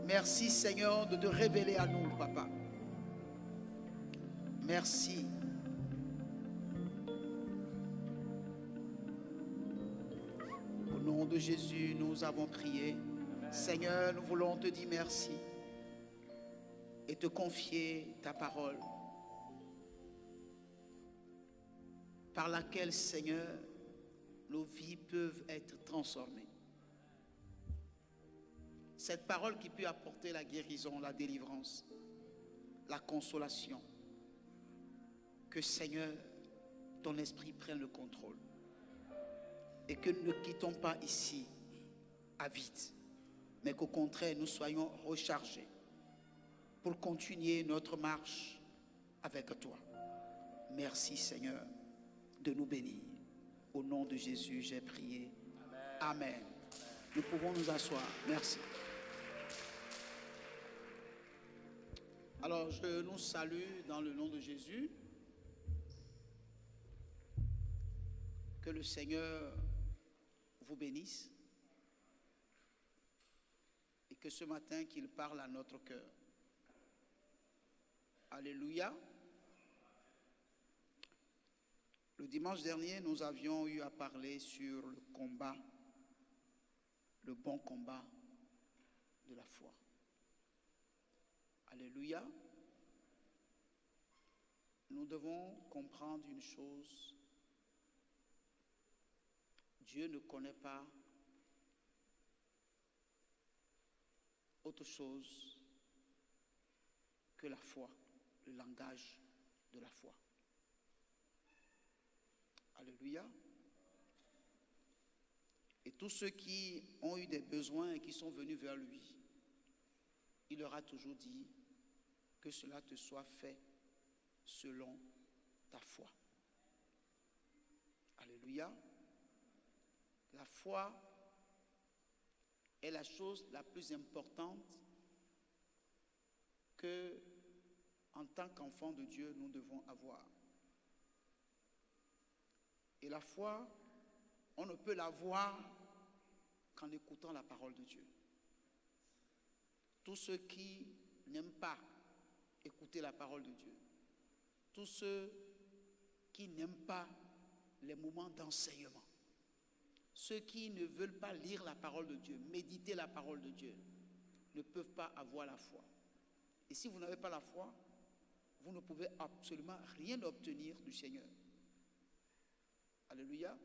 Merci Seigneur de te révéler à nous, Papa. Merci. Au nom de Jésus, nous avons prié. Seigneur, nous voulons te dire merci et te confier ta parole par laquelle, Seigneur, nos vies peuvent être transformées. Cette parole qui peut apporter la guérison, la délivrance, la consolation. Que, Seigneur, ton esprit prenne le contrôle. Et que nous ne quittons pas ici à vide, mais qu'au contraire, nous soyons rechargés pour continuer notre marche avec toi. Merci, Seigneur, de nous bénir. Au nom de Jésus, j'ai prié. Amen. Nous pouvons nous asseoir. Merci. Alors, je nous salue dans le nom de Jésus. Que le Seigneur vous bénisse et que ce matin, qu'il parle à notre cœur. Alléluia. Le dimanche dernier, nous avions eu à parler sur le combat, le bon combat de la foi. Alléluia. Nous devons comprendre une chose. Dieu ne connaît pas autre chose que la foi, le langage de la foi. Alléluia. Et tous ceux qui ont eu des besoins et qui sont venus vers lui, il leur a toujours dit que cela te soit fait selon ta foi. Alléluia. La foi est la chose la plus importante que, en tant qu'enfant de Dieu, nous devons avoir. Et la foi, on ne peut l'avoir qu'en écoutant la parole de Dieu. Tous ceux qui n'aiment pas écouter la parole de Dieu, tous ceux qui n'aiment pas les moments d'enseignement, ceux qui ne veulent pas lire la parole de Dieu, méditer la parole de Dieu, ne peuvent pas avoir la foi. Et si vous n'avez pas la foi, vous ne pouvez absolument rien obtenir du Seigneur. Alléluia.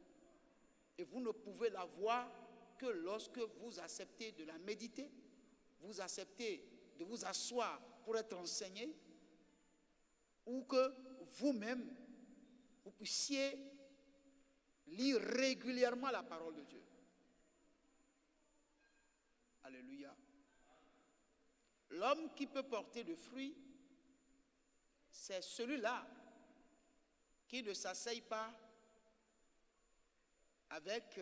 Et vous ne pouvez l'avoir que lorsque vous acceptez de la méditer, vous acceptez de vous asseoir pour être enseigné, ou que vous-même, vous puissiez lire régulièrement la parole de Dieu. Alléluia. L'homme qui peut porter le fruit, c'est celui-là qui ne s'asseye pas avec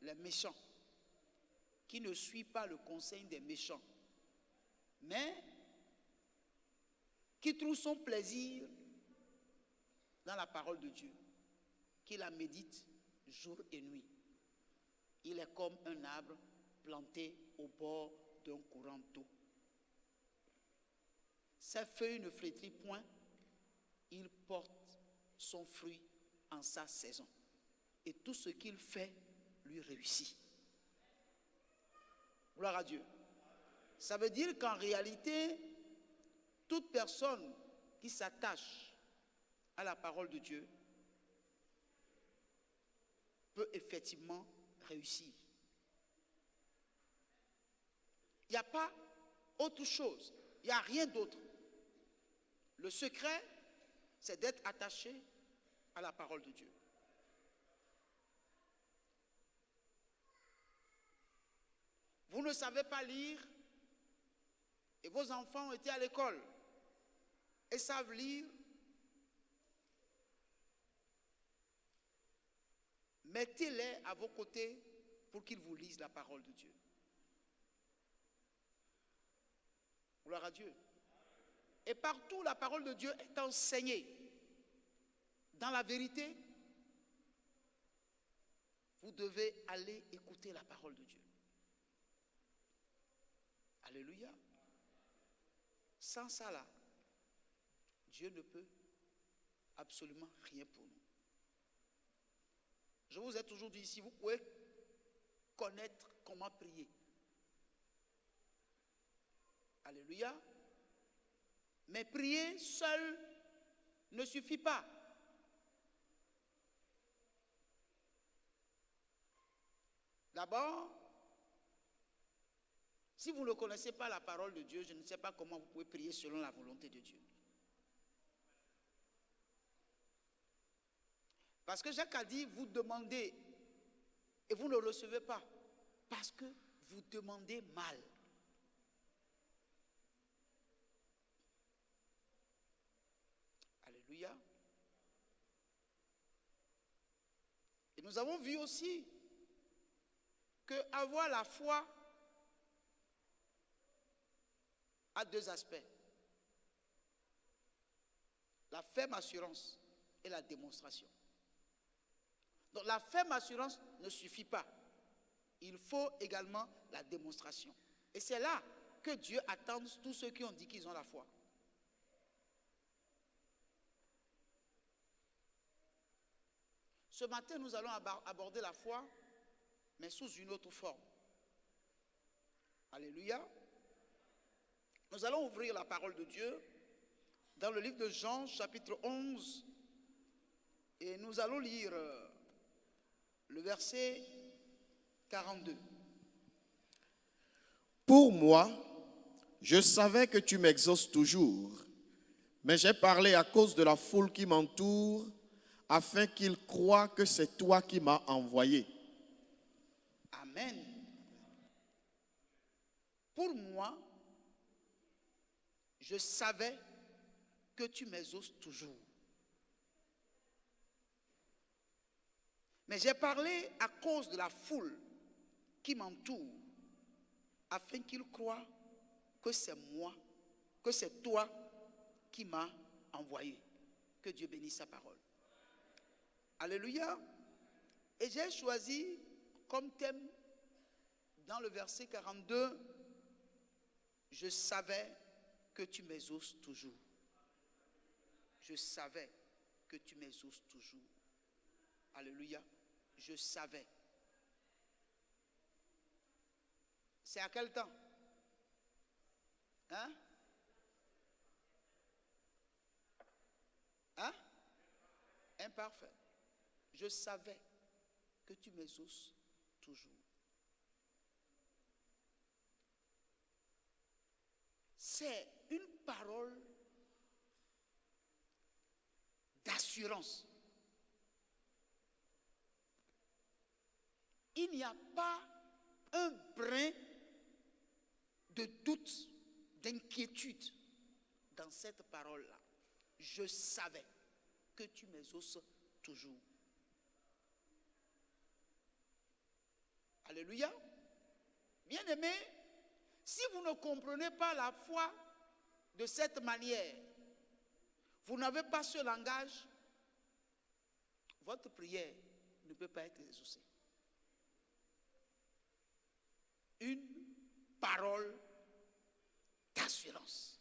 les méchants, qui ne suit pas le conseil des méchants, mais qui trouve son plaisir dans la parole de Dieu, qui la médite jour et nuit. Il est comme un arbre planté au bord d'un courant d'eau. Ses feuilles ne flétrissent point, il porte son fruit en sa saison. Et tout ce qu'il fait lui réussit. Gloire à Dieu. Ça veut dire qu'en réalité, toute personne qui s'attache à la parole de Dieu peut effectivement réussir. Il n'y a pas autre chose, il n'y a rien d'autre. Le secret, c'est d'être attaché à la parole de Dieu. Vous ne savez pas lire et vos enfants ont été à l'école et savent lire. Mettez-les à vos côtés pour qu'ils vous lisent la parole de Dieu. Gloire à Dieu. Et partout, la parole de Dieu est enseignée. Dans la vérité, vous devez aller écouter la parole de Dieu. Alléluia. Sans ça là, Dieu ne peut absolument rien pour nous. Je vous ai toujours dit ici, vous pouvez connaître comment prier. Alléluia. Mais prier seul ne suffit pas. D'abord, si vous ne connaissez pas la parole de Dieu, je ne sais pas comment vous pouvez prier selon la volonté de Dieu. Parce que Jacques a dit, vous demandez et vous ne recevez pas. Parce que vous demandez mal. Alléluia. Et nous avons vu aussi que avoir la foi a deux aspects. La ferme assurance et la démonstration. Donc la ferme assurance ne suffit pas. Il faut également la démonstration. Et c'est là que Dieu attend tous ceux qui ont dit qu'ils ont la foi. Ce matin, nous allons aborder la foi, mais sous une autre forme. Alléluia. Nous allons ouvrir la parole de Dieu dans le livre de Jean, chapitre 11, et nous allons lire le verset 42. Pour moi, je savais que tu m'exauces toujours, mais j'ai parlé à cause de la foule qui m'entoure, afin qu'ils croient que c'est toi qui m'as envoyé. Amen. Pour moi, je savais que tu m'exauces toujours. Mais j'ai parlé à cause de la foule qui m'entoure, afin qu'ils croient que c'est moi, que c'est toi qui m'as envoyé. Que Dieu bénisse sa parole. Alléluia. Et j'ai choisi comme thème dans le verset 42, je savais que tu m'exauces toujours. Je savais que tu m'exauces toujours. Alléluia. Je savais. C'est à quel temps? Hein? Hein? Imparfait. Je savais que tu m'exauces toujours. C'est une parole d'assurance. Il n'y a pas un brin de doute, d'inquiétude dans cette parole-là. Je savais que tu m'exauces toujours. Alléluia. Bien-aimés, si vous ne comprenez pas la foi de cette manière, vous n'avez pas ce langage, votre prière ne peut pas être exaucée. Une parole d'assurance.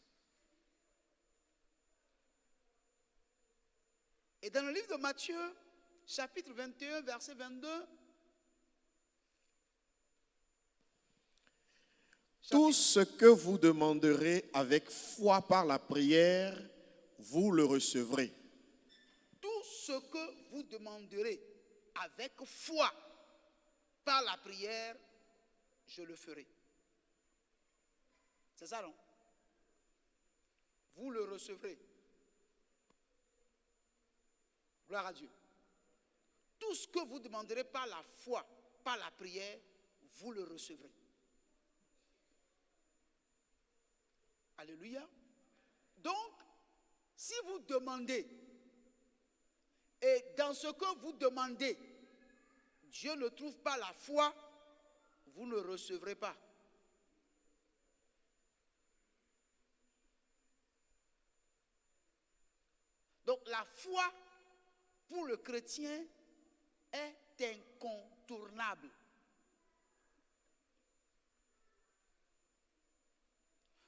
Et dans le livre de Matthieu, chapitre 21, verset 22, tout ce que vous demanderez avec foi par la prière, vous le recevrez. Tout ce que vous demanderez avec foi par la prière, je le ferai. C'est ça, non? Vous le recevrez. Gloire à Dieu. Tout ce que vous demanderez par la foi, par la prière, vous le recevrez. Alléluia. Donc, si vous demandez, et dans ce que vous demandez, Dieu ne trouve pas la foi, vous ne recevrez pas. Donc la foi pour le chrétien est incontournable.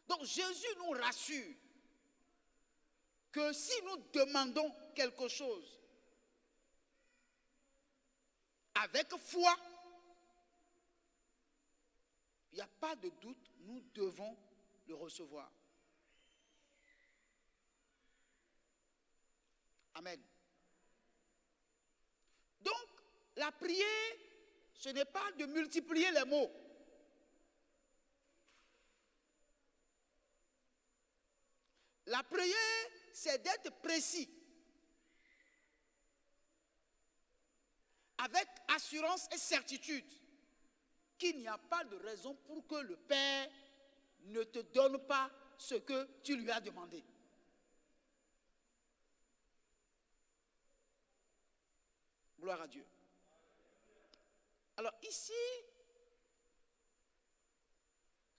Donc Donc Jésus nous rassure que si nous demandons quelque chose avec foi, il n'y a pas de doute, nous devons le recevoir. Amen. Donc, la prière, ce n'est pas de multiplier les mots. La prière, c'est d'être précis, avec assurance et certitude, qu'il n'y a pas de raison pour que le Père ne te donne pas ce que tu lui as demandé. Gloire à Dieu. Alors ici,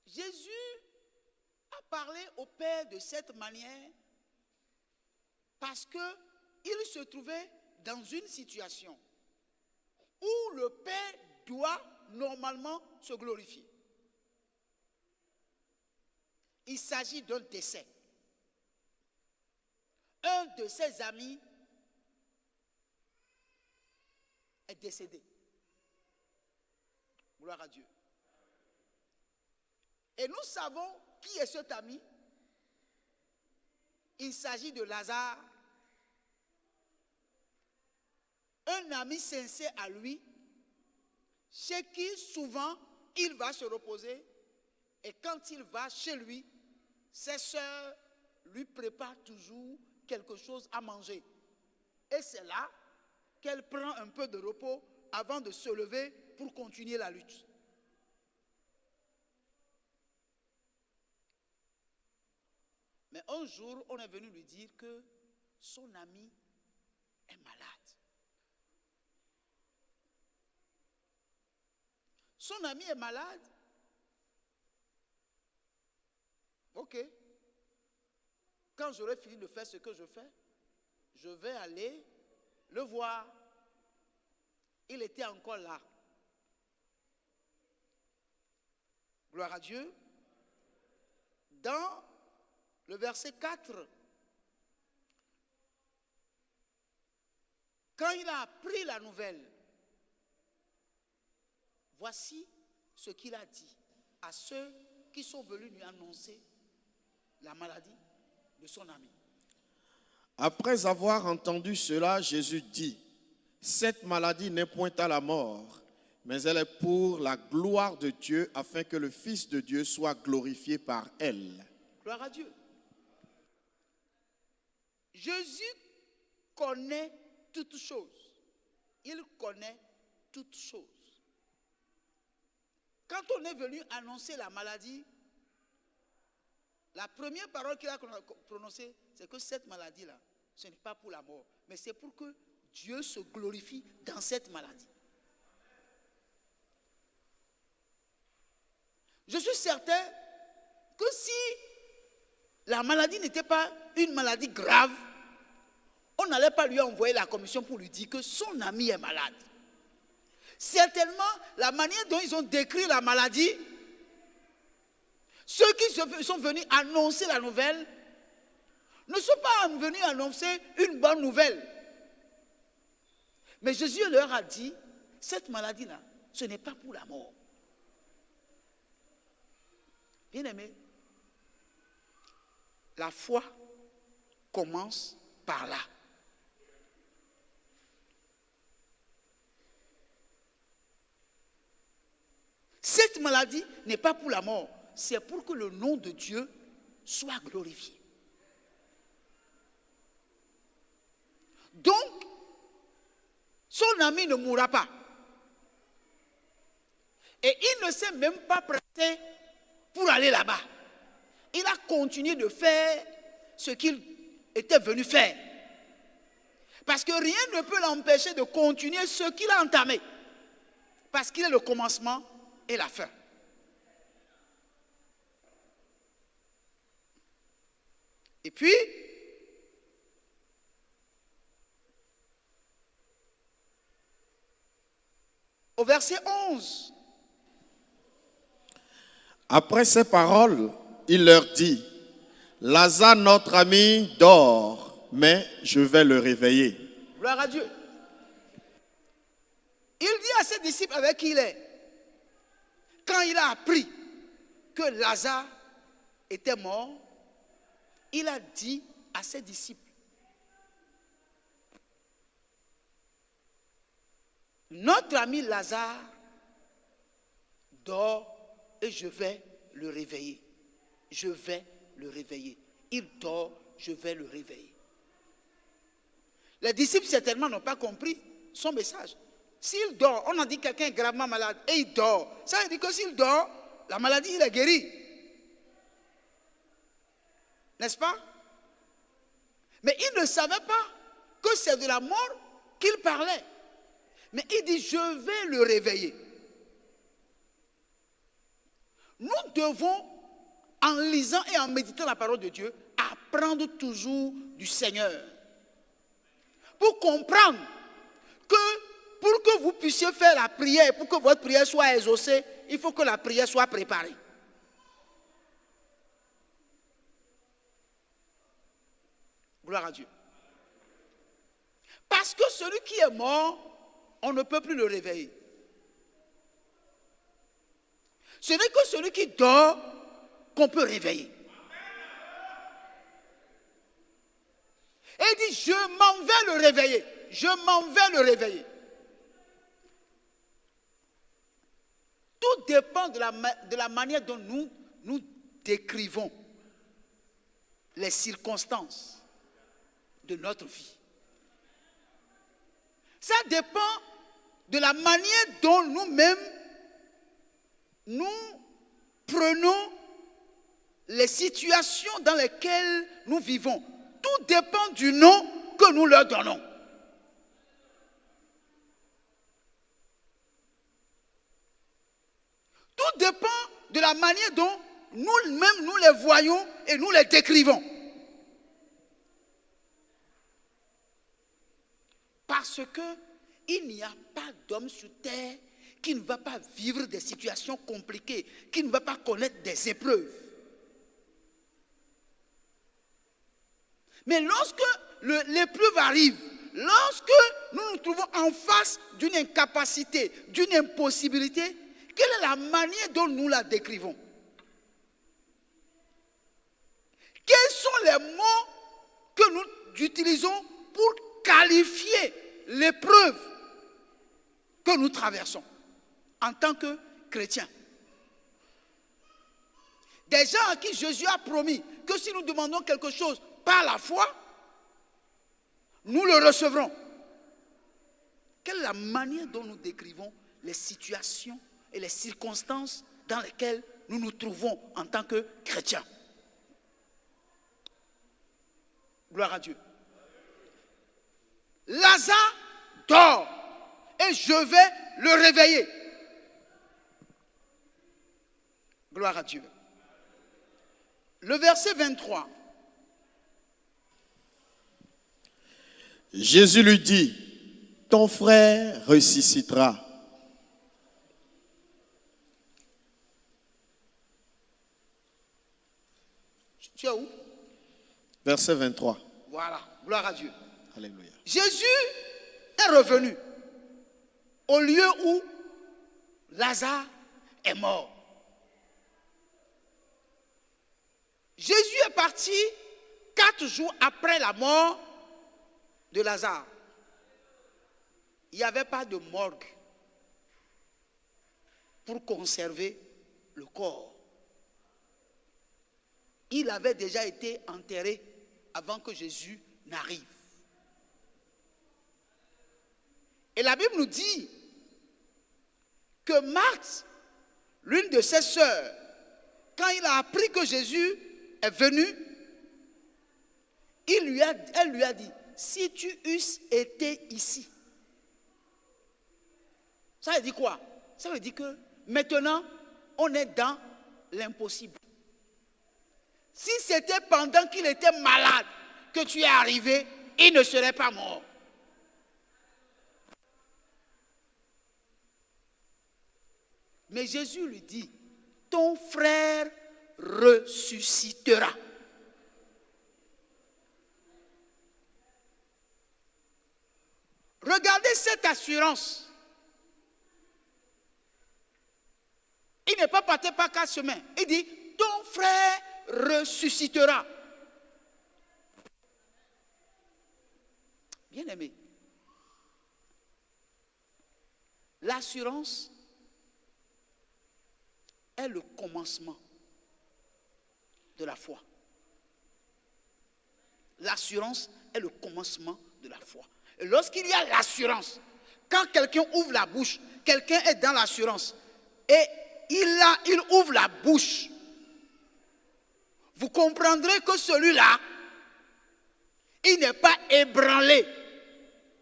Jésus a parlé au Père de cette manière parce qu'il se trouvait dans une situation où le Père doit normalement se glorifier. Il s'agit d'un décès. Un de ses amis est décédé. Gloire à Dieu. Et nous savons qui est cet ami. Il s'agit de Lazare, un ami sincère à lui, chez qui souvent il va se reposer, et quand il va chez lui, ses sœurs lui préparent toujours quelque chose à manger. Et c'est là qu'elle prend un peu de repos avant de se lever pour continuer la lutte. Mais un jour, on est venu lui dire que son ami est malade. Son ami est malade. Ok. Quand j'aurai fini de faire ce que je fais, je vais aller le voir. Il était encore là. Gloire à Dieu. Dans le verset 4, quand il a appris la nouvelle, voici ce qu'il a dit à ceux qui sont venus lui annoncer la maladie de son ami. Après avoir entendu cela, Jésus dit, « Cette maladie n'est point à la mort, mais elle est pour la gloire de Dieu, afin que le Fils de Dieu soit glorifié par elle. » Gloire à Dieu. Jésus connaît toutes choses. Il connaît toutes choses. Quand on est venu annoncer la maladie, la première parole qu'il a prononcée, c'est que cette maladie-là, ce n'est pas pour la mort, mais c'est pour que Dieu se glorifie dans cette maladie. Je suis certain que si la maladie n'était pas une maladie grave, on n'allait pas lui envoyer la commission pour lui dire que son ami est malade. Certainement, la manière dont ils ont décrit la maladie, ceux qui sont venus annoncer la nouvelle ne sont pas venus annoncer une bonne nouvelle. Mais Jésus leur a dit, cette maladie-là, ce n'est pas pour la mort. Bien-aimé, la foi commence par là. Cette maladie n'est pas pour la mort, c'est pour que le nom de Dieu soit glorifié. Donc, son ami ne mourra pas. Et il ne s'est même pas prêté pour aller là-bas. Il a continué de faire ce qu'il était venu faire. Parce que rien ne peut l'empêcher de continuer ce qu'il a entamé. Parce qu'il est le commencement et la fin. Et puis, au verset 11. Après ces paroles, il leur dit, Lazare, notre ami, dort, mais je vais le réveiller. Gloire à Dieu. Il dit à ses disciples avec qui il est, quand il a appris que Lazare était mort, il a dit à ses disciples, notre ami Lazare dort et je vais le réveiller. Je vais le réveiller. Il dort, je vais le réveiller. Les disciples certainement n'ont pas compris son message. S'il dort, on a dit quelqu'un est gravement malade et il dort. Ça veut dire que s'il dort, la maladie il est guéri. N'est-ce pas? Mais il ne savait pas que c'est de la mort qu'il parlait. Mais il dit, je vais le réveiller. Nous devons, en lisant et en méditant la parole de Dieu, apprendre toujours du Seigneur. Pour comprendre que pour que vous puissiez faire la prière, pour que votre prière soit exaucée, il faut que la prière soit préparée. Gloire à Dieu. Parce que celui qui est mort, on ne peut plus le réveiller. Ce n'est que celui qui dort qu'on peut réveiller. Et il dit, je m'en vais le réveiller. Je m'en vais le réveiller. Tout dépend de la manière dont nous décrivons les circonstances de notre vie. Ça dépend de la manière dont nous-mêmes nous prenons les situations dans lesquelles nous vivons. Tout dépend du nom que nous leur donnons. Tout dépend de la manière dont nous-mêmes nous les voyons et nous les décrivons. Parce qu'il n'y a pas d'homme sur terre qui ne va pas vivre des situations compliquées, qui ne va pas connaître des épreuves. Mais lorsque l'épreuve arrive, lorsque nous nous trouvons en face d'une incapacité, d'une impossibilité, quelle est la manière dont nous la décrivons? Quels sont les mots que nous utilisons pour qualifier l'épreuve que nous traversons en tant que chrétiens? Des gens à qui Jésus a promis que si nous demandons quelque chose par la foi, nous le recevrons. Quelle est la manière dont nous décrivons les situations et les circonstances dans lesquelles nous nous trouvons en tant que chrétiens? Gloire à Dieu. Lazare dort et je vais le réveiller. Gloire à Dieu. Le verset 23. Jésus lui dit, ton frère ressuscitera. Tu es où? Verset 23. Voilà, gloire à Dieu. Alléluia. Jésus est revenu au lieu où Lazare est mort. Jésus est parti 4 jours après la mort de Lazare. Il n'y avait pas de morgue pour conserver le corps. Il avait déjà été enterré avant que Jésus n'arrive. Et la Bible nous dit que Marthe, l'une de ses sœurs, quand il a appris que Jésus est venu, elle lui a dit, si tu eusses été ici. Ça veut dire quoi? Ça veut dire que maintenant, on est dans l'impossible. Si c'était pendant qu'il était malade que tu es arrivé, il ne serait pas mort. Mais Jésus lui dit, ton frère ressuscitera. Regardez cette assurance. Il n'est pas parti par 4 chemins. Il dit, ton frère ressuscitera. Bien aimé, l'assurance est le commencement de la foi. L'assurance est le commencement de la foi. Et lorsqu'il y a l'assurance, quand quelqu'un ouvre la bouche, quelqu'un est dans l'assurance et il ouvre la bouche, vous comprendrez que celui-là, il n'est pas ébranlé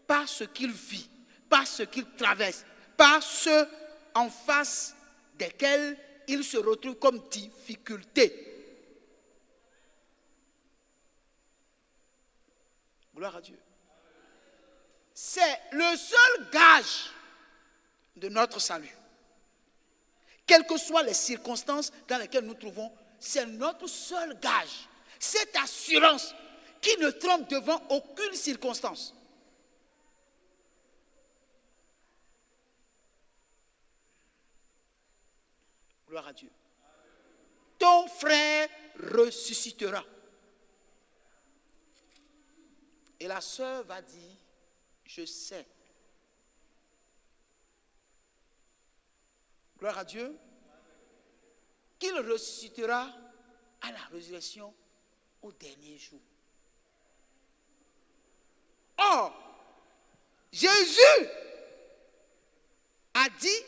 par ce qu'il vit, par ce qu'il traverse, par ceux en face desquels il se retrouve comme difficulté. Gloire à Dieu. C'est le seul gage de notre salut. Quelles que soient les circonstances dans lesquelles nous nous trouvons, c'est notre seul gage. Cette assurance qui ne tremble devant aucune circonstance. Gloire à Dieu. Ton frère ressuscitera. Et la sœur va dire, je sais. Gloire à Dieu. Qu'il ressuscitera à la résurrection au dernier jour. Or, Jésus a dit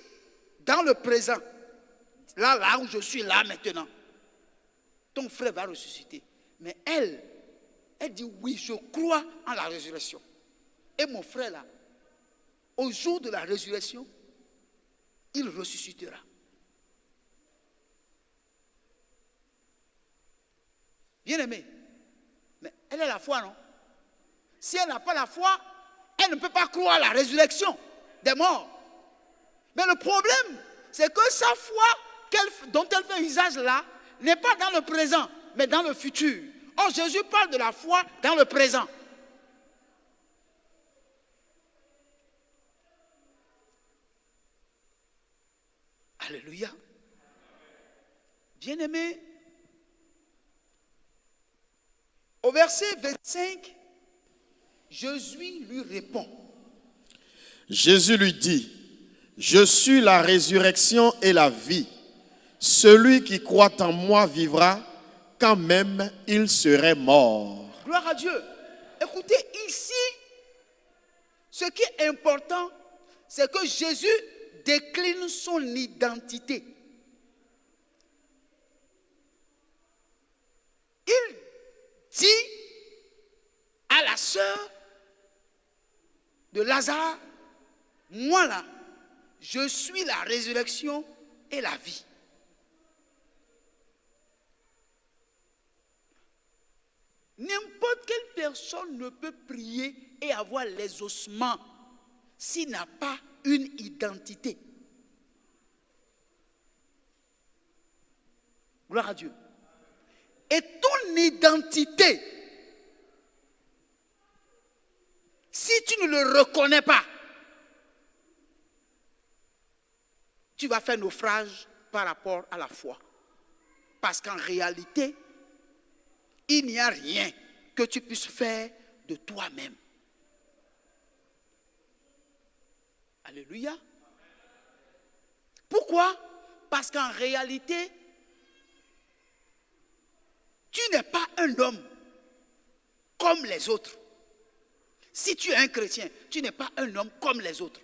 dans le présent, là où je suis là maintenant, ton frère va ressusciter. Mais elle dit oui, je crois en la résurrection. Et mon frère là, au jour de la résurrection, il ressuscitera. Bien aimé, mais elle a la foi, non? Si elle n'a pas la foi, elle ne peut pas croire à la résurrection des morts. Mais le problème, c'est que sa foi dont elle fait usage là, n'est pas dans le présent, mais dans le futur. Or, Jésus parle de la foi dans le présent. Alléluia. Bien-aimé, au verset 25, Jésus lui répond. Jésus lui dit, je suis la résurrection et la vie. Celui qui croit en moi vivra quand même il serait mort. Gloire à Dieu. Écoutez, ici, ce qui est important, c'est que Jésus décline son identité. Il dit à la sœur de Lazare, moi là, je suis la résurrection et la vie. N'importe quelle personne ne peut prier et avoir les ossements s'il n'a pas une identité. Gloire à Dieu. Et ton identité, si tu ne le reconnais pas, tu vas faire naufrage par rapport à la foi. Parce qu'en réalité, il n'y a rien que tu puisses faire de toi-même. Alléluia. Pourquoi? Parce qu'en réalité, tu n'es pas un homme comme les autres. Si tu es un chrétien, tu n'es pas un homme comme les autres.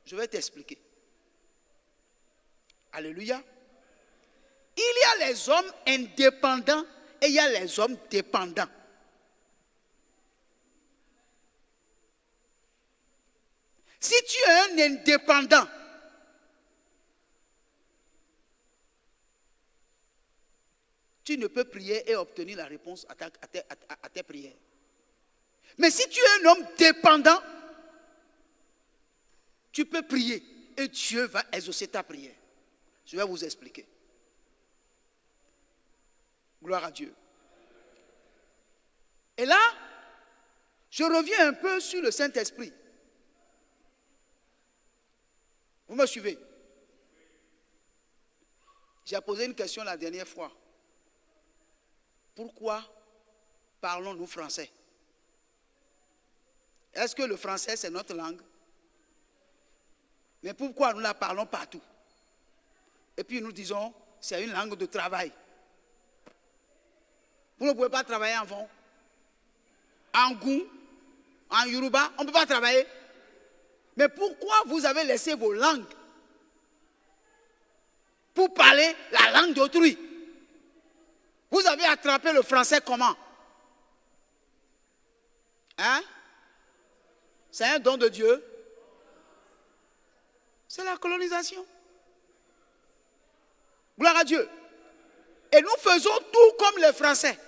Je vais t'expliquer. Alléluia. Il y a les hommes indépendants et il y a les hommes dépendants. Si tu es un indépendant, tu ne peux prier et obtenir la réponse à tes prières. Mais si tu es un homme dépendant, tu peux prier et Dieu va exaucer ta prière. Je vais vous expliquer. Gloire à Dieu. Et là, je reviens un peu sur le Saint-Esprit. Vous me suivez? J'ai posé une question la dernière fois. Pourquoi parlons-nous français? Est-ce que le français, c'est notre langue? Mais pourquoi nous la parlons partout? Et puis nous disons, c'est une langue de travail. Vous ne pouvez pas travailler en fond. En Goum, en Yoruba, on ne peut pas travailler. Mais pourquoi vous avez laissé vos langues pour parler la langue d'autrui? Vous avez attrapé le français comment? Hein? C'est un don de Dieu. C'est la colonisation. Gloire à Dieu. Et nous faisons tout comme les Français.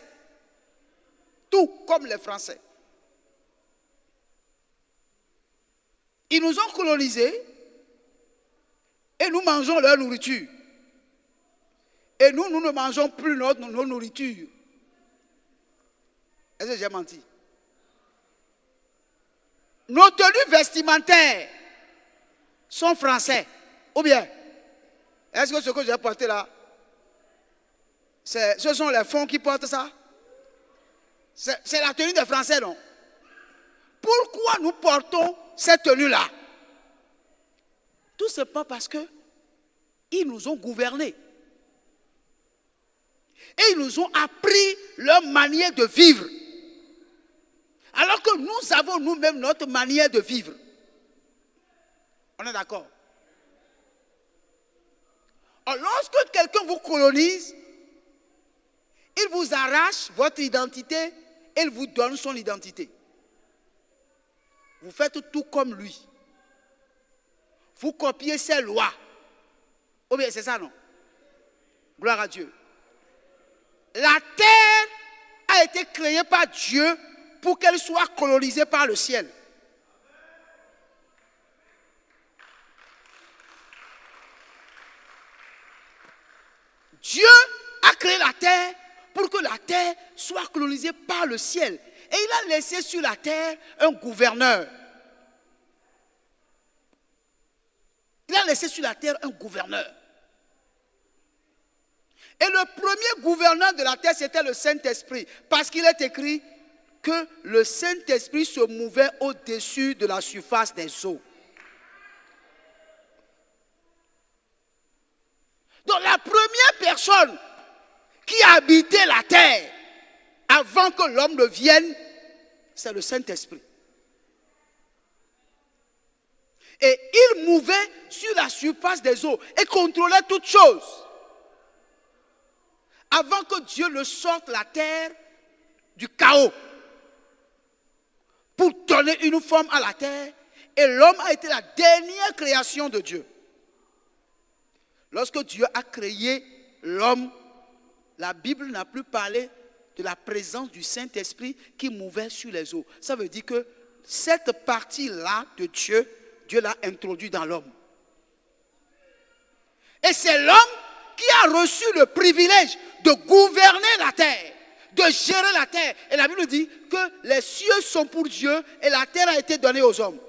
Tout comme les Français. Ils nous ont colonisés et nous mangeons leur nourriture. Et nous ne mangeons plus nos nourritures. Est-ce que j'ai menti? Nos tenues vestimentaires sont français. Ou bien, est-ce que ce que j'ai porté là, ce sont les fonds qui portent ça? C'est la tenue des Français, non? Pourquoi nous portons cette tenue-là? Tout simplement parce que ils nous ont gouvernés. Et ils nous ont appris leur manière de vivre. Alors que nous avons nous-mêmes notre manière de vivre. On est d'accord? Alors, lorsque quelqu'un vous colonise, il vous arrache votre identité et il vous donne son identité. Vous faites tout comme lui. Vous copiez ses lois. Ou bien c'est ça, non? Gloire à Dieu. La terre a été créée par Dieu pour qu'elle soit colonisée par le ciel. Dieu a créé la terre pour que la terre soit colonisée par le ciel. Et il a laissé sur la terre un gouverneur. Il a laissé sur la terre un gouverneur. Et le premier gouverneur de la terre, c'était le Saint-Esprit. Parce qu'il est écrit que le Saint-Esprit se mouvait au-dessus de la surface des eaux. Donc la première personne qui habitait la terre avant que l'homme ne vienne, c'est le Saint-Esprit. Et il mouvait sur la surface des eaux et contrôlait toutes choses. Avant que Dieu ne sorte la terre du chaos pour donner une forme à la terre, et l'homme a été la dernière création de Dieu. Lorsque Dieu a créé l'homme, la Bible n'a plus parlé de la présence du Saint-Esprit qui mouvait sur les eaux. Ça veut dire que cette partie-là de Dieu, Dieu l'a introduit dans l'homme. Et c'est l'homme qui a reçu le privilège de gouverner la terre, de gérer la terre. Et la Bible dit que les cieux sont pour Dieu et la terre a été donnée aux hommes.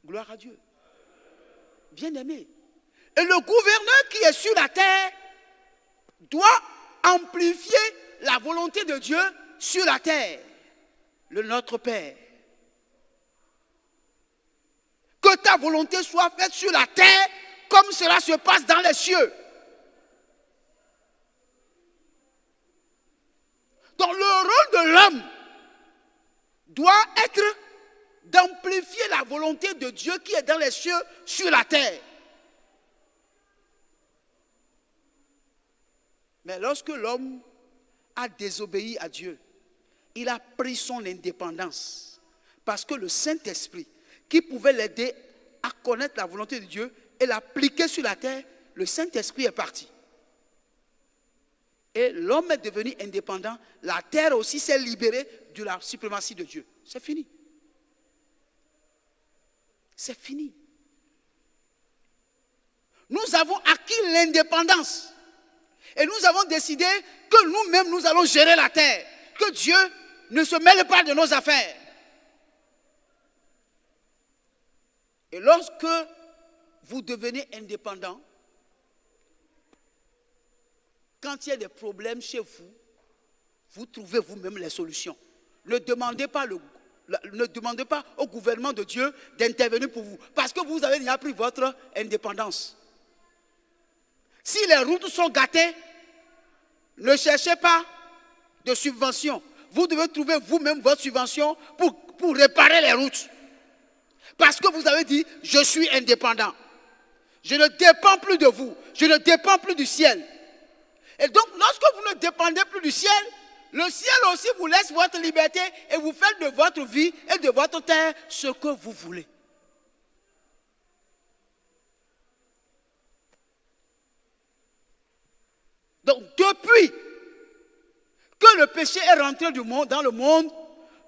Gloire à Dieu. Bien-aimé. Et le gouverneur qui est sur la terre doit amplifier la volonté de Dieu sur la terre. Le Notre Père. Que ta volonté soit faite sur la terre comme cela se passe dans les cieux. Donc le rôle de l'homme doit être d'amplifier la volonté de Dieu qui est dans les cieux sur la terre. Mais lorsque l'homme a désobéi à Dieu, il a pris son indépendance. Parce que le Saint-Esprit, qui pouvait l'aider à connaître la volonté de Dieu et l'appliquer sur la terre, le Saint-Esprit est parti. Et l'homme est devenu indépendant. La terre aussi s'est libérée de la suprématie de Dieu. C'est fini. C'est fini. nous avons acquis l'indépendance. Et nous avons décidé que nous-mêmes, nous allons gérer la terre. Que Dieu ne se mêle pas de nos affaires. Et lorsque vous devenez indépendant, quand il y a des problèmes chez vous, vous trouvez vous-même les solutions. Ne demandez pas au gouvernement de Dieu d'intervenir pour vous. Parce que vous avez déjà pris votre indépendance. Si les routes sont gâtées, ne cherchez pas de subvention. Vous devez trouver vous-même votre subvention pour réparer les routes. Parce que vous avez dit, je suis indépendant. Je ne dépends plus de vous. Je ne dépends plus du ciel. Et donc, lorsque vous ne dépendez plus du ciel, le ciel aussi vous laisse votre liberté et vous faites de votre vie et de votre terre ce que vous voulez. Donc, depuis que le péché est rentré dans le monde,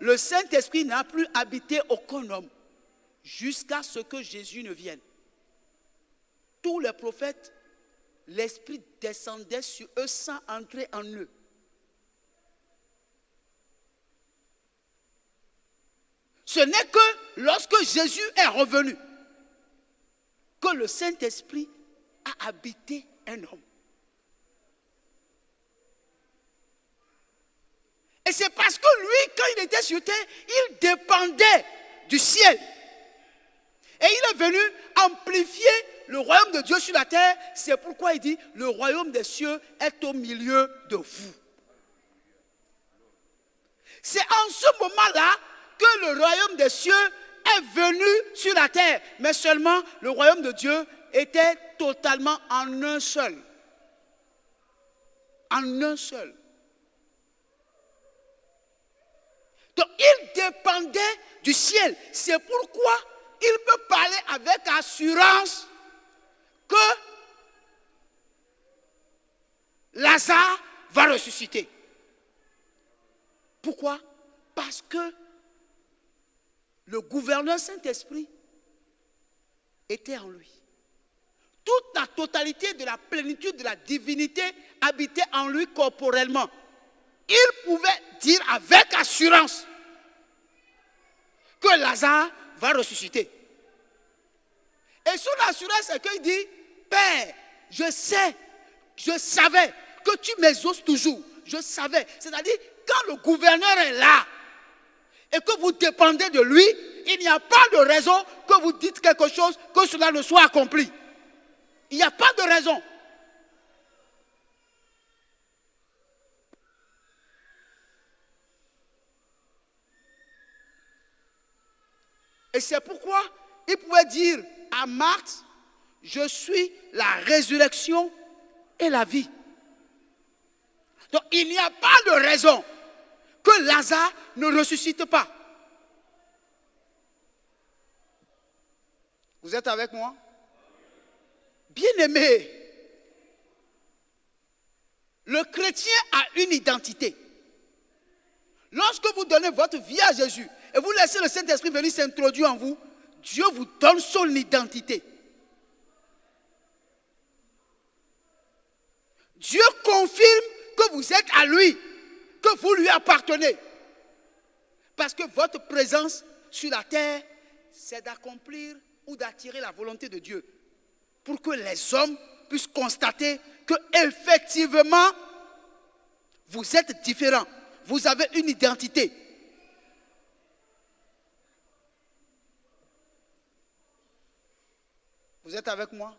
le Saint-Esprit n'a plus habité aucun homme jusqu'à ce que Jésus ne vienne. Tous les prophètes, l'Esprit descendait sur eux sans entrer en eux. Ce n'est que lorsque Jésus est revenu que le Saint-Esprit a habité un homme. Et c'est parce que lui, quand il était sur terre, il dépendait du ciel. Et il est venu amplifier le royaume de Dieu sur la terre. C'est pourquoi il dit, le royaume des cieux est au milieu de vous. C'est en ce moment-là que le royaume des cieux est venu sur la terre. Mais seulement le royaume de Dieu était totalement en un seul. En un seul. Donc il dépendait du ciel. C'est pourquoi il peut parler avec assurance que Lazare va ressusciter. Pourquoi? Parce que le gouverneur Saint-Esprit était en lui. Toute la totalité de la plénitude de la divinité habitait en lui corporellement. Il pouvait dire avec assurance que Lazare va ressusciter. Et son assurance, c'est qu'il dit, Père, je savais que tu m'exauces toujours. Je savais. C'est-à-dire, quand le gouverneur est là et que vous dépendez de lui, il n'y a pas de raison que vous dites quelque chose, que cela ne soit accompli. Il n'y a pas de raison. Et c'est pourquoi il pouvait dire à Marthe, je suis la résurrection et la vie. Donc il n'y a pas de raison que Lazare ne ressuscite pas. Vous êtes avec moi? Bien-aimé, le chrétien a une identité. Lorsque vous donnez votre vie à Jésus et vous laissez le Saint-Esprit venir s'introduire en vous, Dieu vous donne son identité. Dieu confirme que vous êtes à lui, que vous lui appartenez. Parce que votre présence sur la terre, c'est d'accomplir ou d'attirer la volonté de Dieu. Pour que les hommes puissent constater que effectivement, vous êtes différents. Vous avez une identité. Vous êtes avec moi?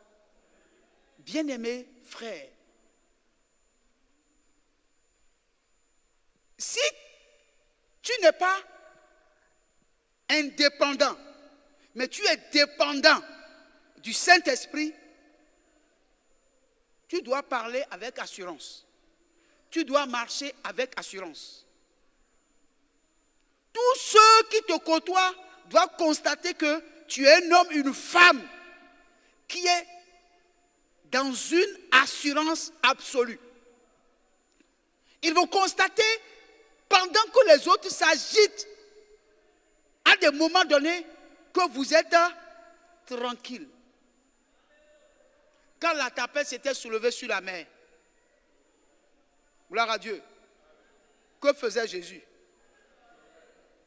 Bien-aimés frères, si tu n'es pas indépendant, mais tu es dépendant du Saint-Esprit, tu dois parler avec assurance. Tu dois marcher avec assurance. Tous ceux qui te côtoient doivent constater que tu es un homme, une femme qui est dans une assurance absolue. Ils vont constater, pendant que les autres s'agitent, à des moments donnés, que vous êtes tranquille. quand la tempête s'était soulevée sur la mer. Gloire à Dieu. Que faisait Jésus?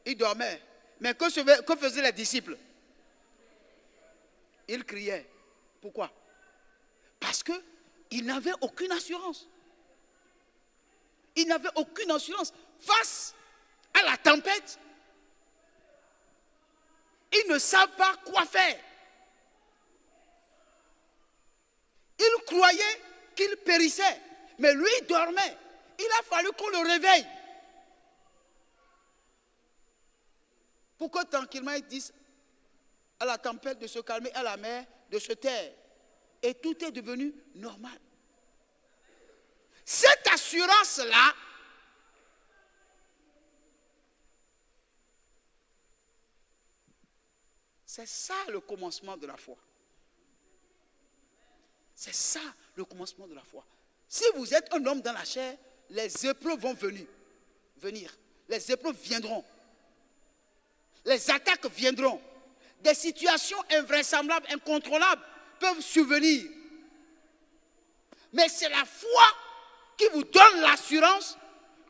Il dormait. Mais que faisaient les disciples? Ils criaient. Pourquoi? Parce qu'ils n'avaient aucune assurance. Ils n'avaient aucune assurance face à la tempête. Ils ne savent pas quoi faire. Ils croyaient qu'il périssait. Mais lui, il dormait. Il a fallu qu'on le réveille. Pour que tranquillement ils disent à la tempête de se calmer, à la mer de se taire. Et tout est devenu normal. Cette assurance-là, c'est ça le commencement de la foi. C'est ça le commencement de la foi. Si vous êtes un homme dans la chair, les épreuves vont venir. Les épreuves viendront. Les attaques viendront. Des situations invraisemblables, incontrôlables peuvent survenir. Mais c'est la foi qui vous donne l'assurance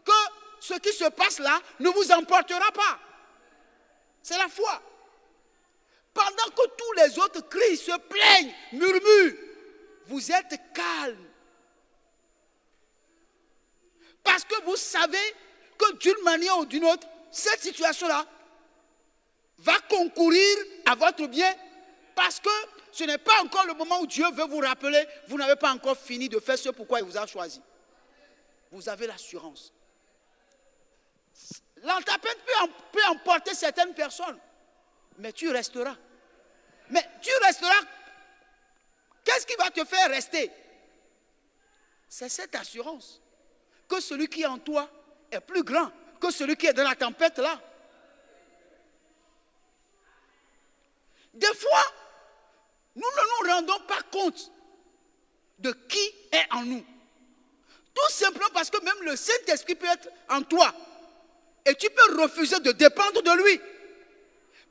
que ce qui se passe là ne vous emportera pas. C'est la foi. Pendant que tous les autres crient, se plaignent, murmurent, vous êtes calme. Parce que vous savez que d'une manière ou d'une autre, cette situation-là va concourir à votre bien parce que ce n'est pas encore le moment où Dieu veut vous rappeler, vous n'avez pas encore fini de faire ce pourquoi il vous a choisi. Vous avez l'assurance. La tempête peut emporter certaines personnes, mais tu resteras. Mais tu resteras. Qu'est-ce qui va te faire rester? C'est cette assurance que celui qui est en toi est plus grand que celui qui est dans la tempête là. Des fois, nous ne nous rendons pas compte de qui est en nous. Tout simplement parce que même le Saint-Esprit peut être en toi. Et tu peux refuser de dépendre de lui.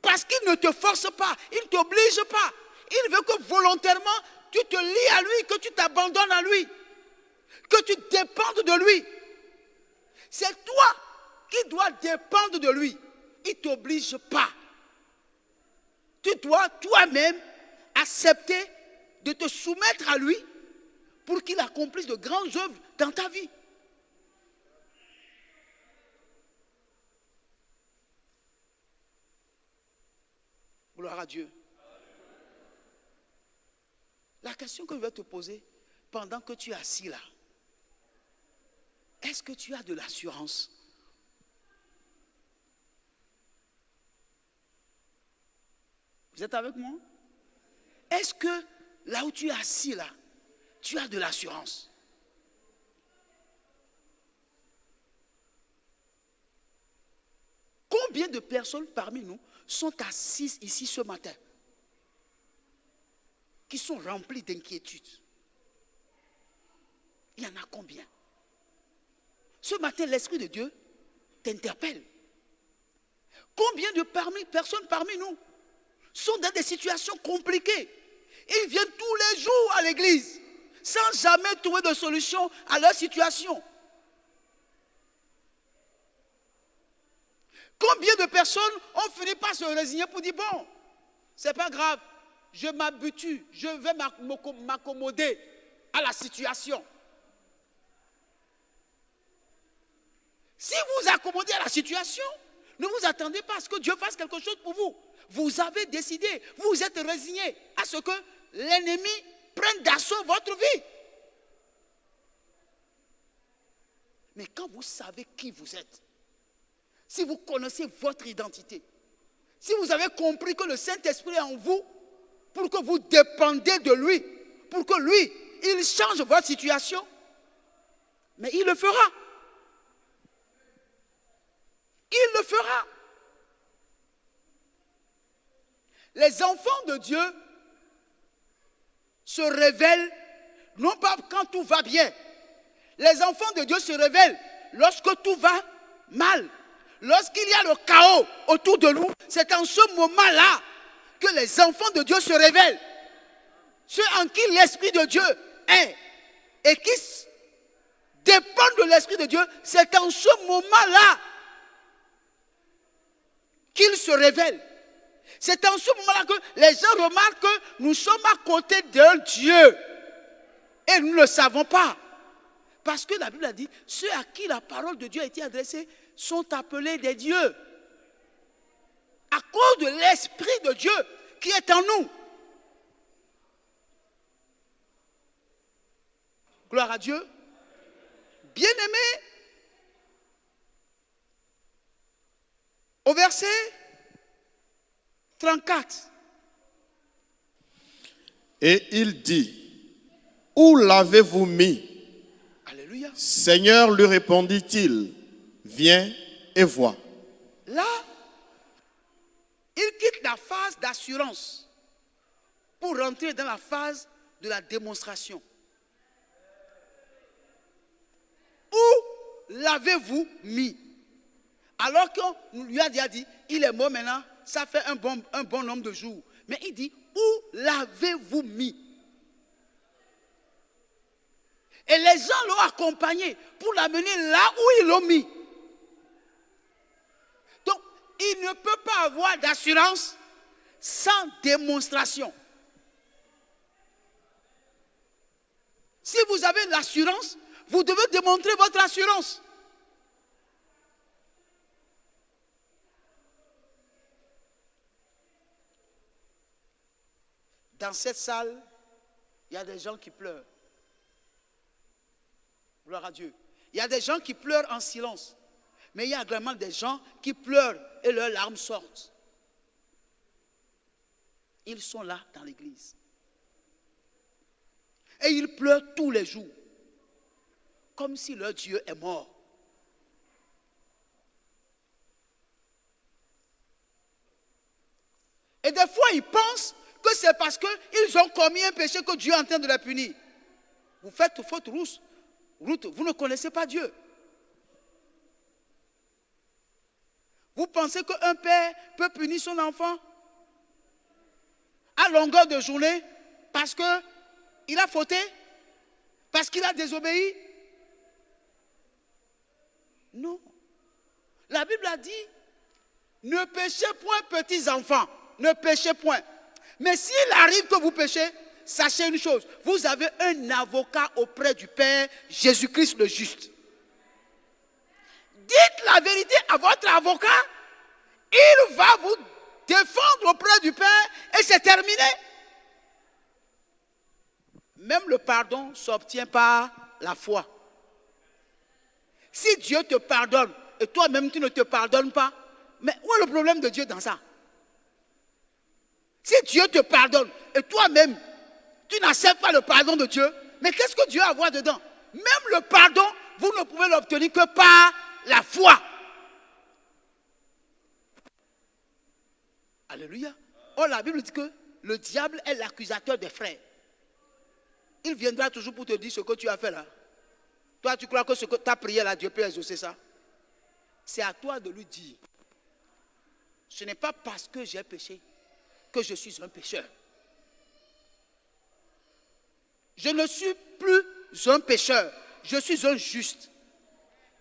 Parce qu'il ne te force pas, il ne t'oblige pas. Il veut que volontairement, tu te lies à lui, que tu t'abandonnes à lui. Que tu dépendes de lui. C'est toi qui dois dépendre de lui. Il ne t'oblige pas. Tu dois toi-même accepter de te soumettre à lui pour qu'il accomplisse de grandes œuvres dans ta vie. Gloire à Dieu. La question que je vais te poser pendant que tu es assis là, est-ce que tu as de l'assurance? Vous êtes avec moi? Est-ce que là où tu es assis là, tu as de l'assurance? Combien de personnes parmi nous sont assises ici ce matin qui sont remplies d'inquiétude? Il y en a combien? Ce matin, l'Esprit de Dieu t'interpelle. Combien de personnes parmi nous sont dans des situations compliquées? Ils viennent tous les jours à l'église sans jamais trouver de solution à leur situation. Combien de personnes ont fini par se résigner pour dire bon, c'est pas grave, je m'habitue, je vais m'accommoder à la situation. Si vous accommodez à la situation, ne vous attendez pas à ce que Dieu fasse quelque chose pour vous. Vous avez décidé, vous vous êtes résigné à ce que l'ennemi prenne d'assaut votre vie. Mais quand vous savez qui vous êtes, si vous connaissez votre identité, si vous avez compris que le Saint-Esprit est en vous, pour que vous dépendez de lui, pour que lui, il change votre situation, mais il le fera. Il le fera. Les enfants de Dieu se révèlent, non pas quand tout va bien. Les enfants de Dieu se révèlent lorsque tout va mal. Lorsqu'il y a le chaos autour de nous, c'est en ce moment-là que les enfants de Dieu se révèlent. ceux en qui l'Esprit de Dieu est et qui dépendent de l'Esprit de Dieu, c'est en ce moment-là qu'il se révèle. C'est en ce moment-là que les gens remarquent que nous sommes à côté d'un Dieu et nous ne le savons pas. Parce que la Bible a dit, ceux à qui la parole de Dieu a été adressée sont appelés des dieux. À cause de l'Esprit de Dieu qui est en nous. Gloire à Dieu. Bien-aimés, au verset 34. Et il dit, où l'avez-vous mis? Alléluia. Seigneur, lui répondit-il, viens et vois. Là, il quitte la phase d'assurance pour rentrer dans la phase de la démonstration. Où l'avez-vous mis? Alors qu'on lui a déjà dit, il est mort maintenant, ça fait un bon nombre de jours. Mais il dit, où l'avez-vous mis? Et les gens l'ont accompagné pour l'amener là où ils l'ont mis. Donc, il ne peut pas avoir d'assurance sans démonstration. Si vous avez l'assurance, vous devez démontrer votre assurance. Dans cette salle, il y a des gens qui pleurent. Gloire à Dieu. Il y a des gens qui pleurent en silence. Mais il y a également des gens qui pleurent et leurs larmes sortent. Ils sont là dans l'église. Et ils pleurent tous les jours. Comme si leur Dieu est mort. Et des fois, ils pensent que c'est parce qu'ils ont commis un péché que Dieu est en train de les punir. Vous faites faute route, vous ne connaissez pas Dieu. Vous pensez qu'un père peut punir son enfant à longueur de journée parce qu'il a fauté, parce qu'il a désobéi? Non. La Bible a dit, ne péchez point petits enfants, ne péchez point. Mais s'il arrive que vous péchez, sachez une chose, vous avez un avocat auprès du Père, Jésus-Christ le juste. Dites la vérité à votre avocat, il va vous défendre auprès du Père et c'est terminé. Même le pardon s'obtient par la foi. Si Dieu te pardonne et toi-même tu ne te pardonnes pas, mais où est le problème de Dieu dans ça? Si Dieu te pardonne et toi-même tu n'acceptes pas le pardon de Dieu, mais qu'est-ce que Dieu a à voir dedans? Même le pardon, vous ne pouvez l'obtenir que par la foi. Alléluia. Or la Bible dit que le diable est l'accusateur des frères. Il viendra toujours pour te dire ce que tu as fait là. Toi, tu crois que ce que tu as prié là, Dieu peut exaucer ça? C'est à toi de lui dire. Ce n'est pas parce que j'ai péché que je suis un pécheur. Je ne suis plus un pécheur, je suis un juste.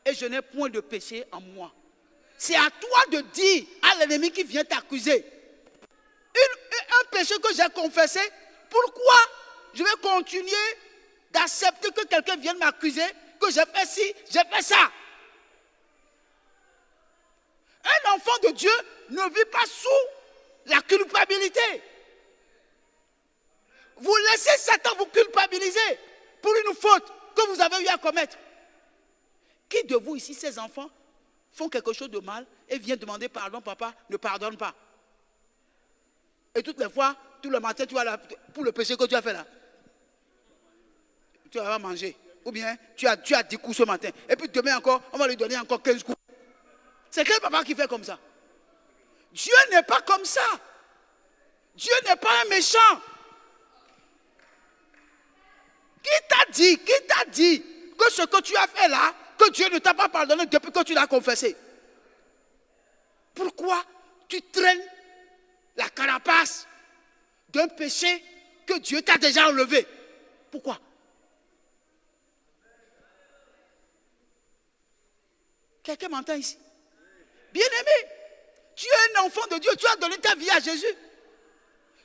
Et je n'ai point de péché en moi. C'est à toi de dire à l'ennemi qui vient t'accuser. Un péché que j'ai confessé, pourquoi je vais continuer d'accepter que quelqu'un vienne m'accuser, que j'ai fait ci, j'ai fait ça? Un enfant de Dieu ne vit pas sous la culpabilité. Vous laissez Satan vous culpabiliser pour une faute que vous avez eu à commettre. Qui de vous ici, ces enfants, font quelque chose de mal et viennent demander pardon, papa, ne pardonne pas? Et toutes les fois, tout le matin, tu vas là, pour le péché que tu as fait là, tu vas manger. Ou bien, tu as 10 coups ce matin. Et puis demain encore, on va lui donner encore 15 coups. C'est quel papa qui fait comme ça? Dieu n'est pas comme ça. Dieu n'est pas un méchant. Qui t'a dit que ce que tu as fait là, que Dieu ne t'a pas pardonné depuis que tu l'as confessé? Pourquoi tu traînes la carapace d'un péché que Dieu t'a déjà enlevé. Pourquoi? Quelqu'un m'entend ici? Bien-aimé, tu es un enfant de Dieu, tu as donné ta vie à Jésus.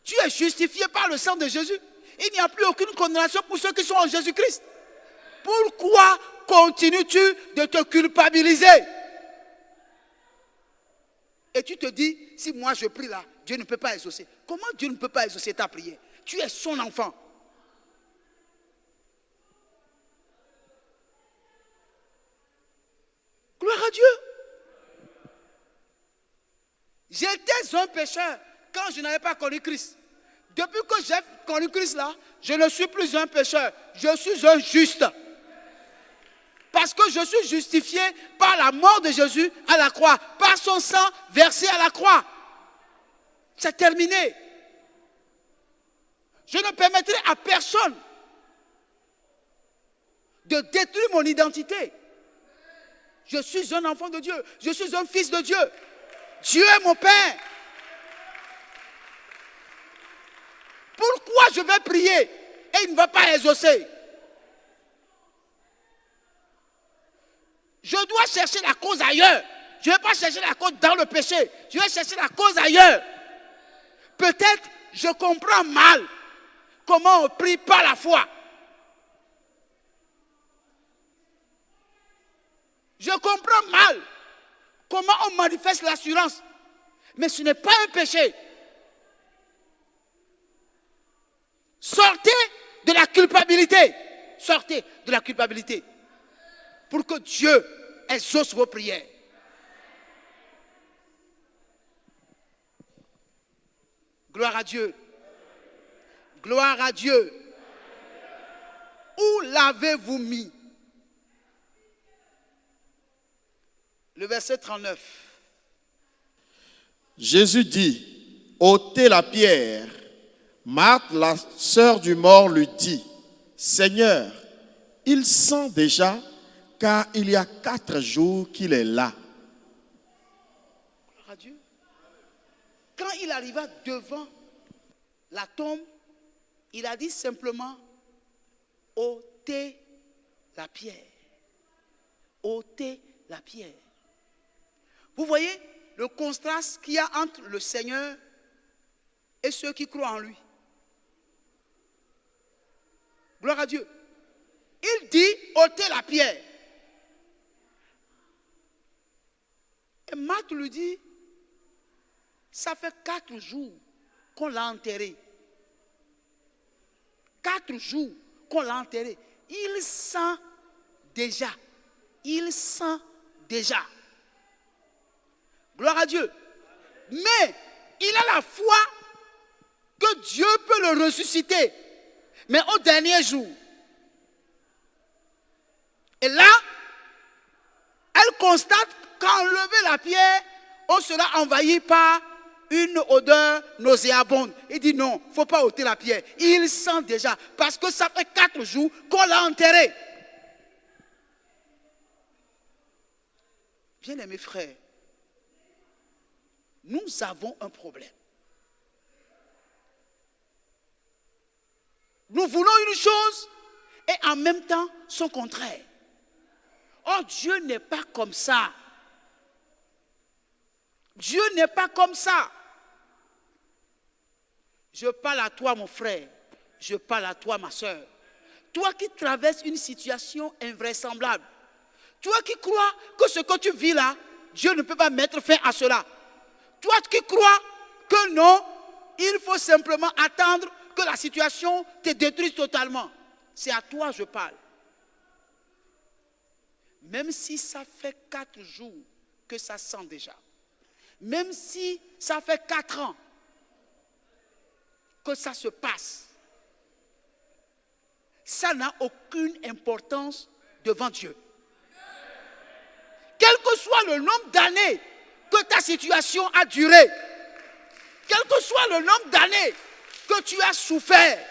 Tu es justifié par le sang de Jésus. Il n'y a plus aucune condamnation pour ceux qui sont en Jésus-Christ. Pourquoi continues-tu de te culpabiliser? Et tu te dis, si moi je prie là, Dieu ne peut pas exaucer. Comment Dieu ne peut pas exaucer ta prière? Tu es son enfant. Gloire à Dieu. J'étais un pécheur quand je n'avais pas connu Christ. Depuis que j'ai connu Christ là, je ne suis plus un pécheur. Je suis un juste. Parce que je suis justifié par la mort de Jésus à la croix. Par son sang versé à la croix. C'est terminé. Je ne permettrai à personne de détruire mon identité. Je suis un enfant de Dieu. Je suis un fils de Dieu. Dieu est mon Père. Pourquoi je vais prier et il ne va pas exaucer? Je dois chercher la cause ailleurs. Je ne vais pas chercher la cause dans le péché. Je vais chercher la cause ailleurs. Peut-être je comprends mal comment on prie par la foi. Je comprends mal comment on manifeste l'assurance. Mais ce n'est pas un péché. Sortez de la culpabilité. Sortez de la culpabilité. Pour que Dieu exauce vos prières. Gloire à Dieu. Gloire à Dieu. Où l'avez-vous mis? Le verset 39. Jésus dit, ôtez la pierre. Marthe, la sœur du mort, lui dit, Seigneur, il sent déjà, car il y a 4 jours qu'il est là. Gloire à Dieu. Quand il arriva devant la tombe, il a dit simplement, ôtez la pierre. Ôtez la pierre. Vous voyez le contraste qu'il y a entre le Seigneur et ceux qui croient en lui. Gloire à Dieu. Il dit, ôtez la pierre. Et Marthe lui dit, ça fait 4 jours qu'on l'a enterré. 4 jours qu'on l'a enterré. Il sent déjà. Il sent déjà. Gloire à Dieu. Mais il a la foi que Dieu peut le ressusciter. Mais au dernier jour. Et là, elle constate qu'enlever la pierre, on sera envahi par une odeur nauséabonde. Il dit non, il ne faut pas ôter la pierre. Il sent déjà, parce que ça fait 4 jours qu'on l'a enterré. Bien-aimés frères, nous avons un problème. Nous voulons une chose et en même temps son contraire. Oh, Dieu n'est pas comme ça. Dieu n'est pas comme ça. Je parle à toi, mon frère. Je parle à toi, ma soeur. Toi qui traverses une situation invraisemblable. Toi qui crois que ce que tu vis là, Dieu ne peut pas mettre fin à cela. Toi qui crois que non, il faut simplement attendre que la situation te détruise totalement. C'est à toi que je parle. Même si ça fait 4 jours que ça sent déjà. Même si ça fait 4 ans que ça se passe. Ça n'a aucune importance devant Dieu. Quel que soit le nombre d'années que ta situation a duré, quel que soit le nombre d'années que tu as souffert,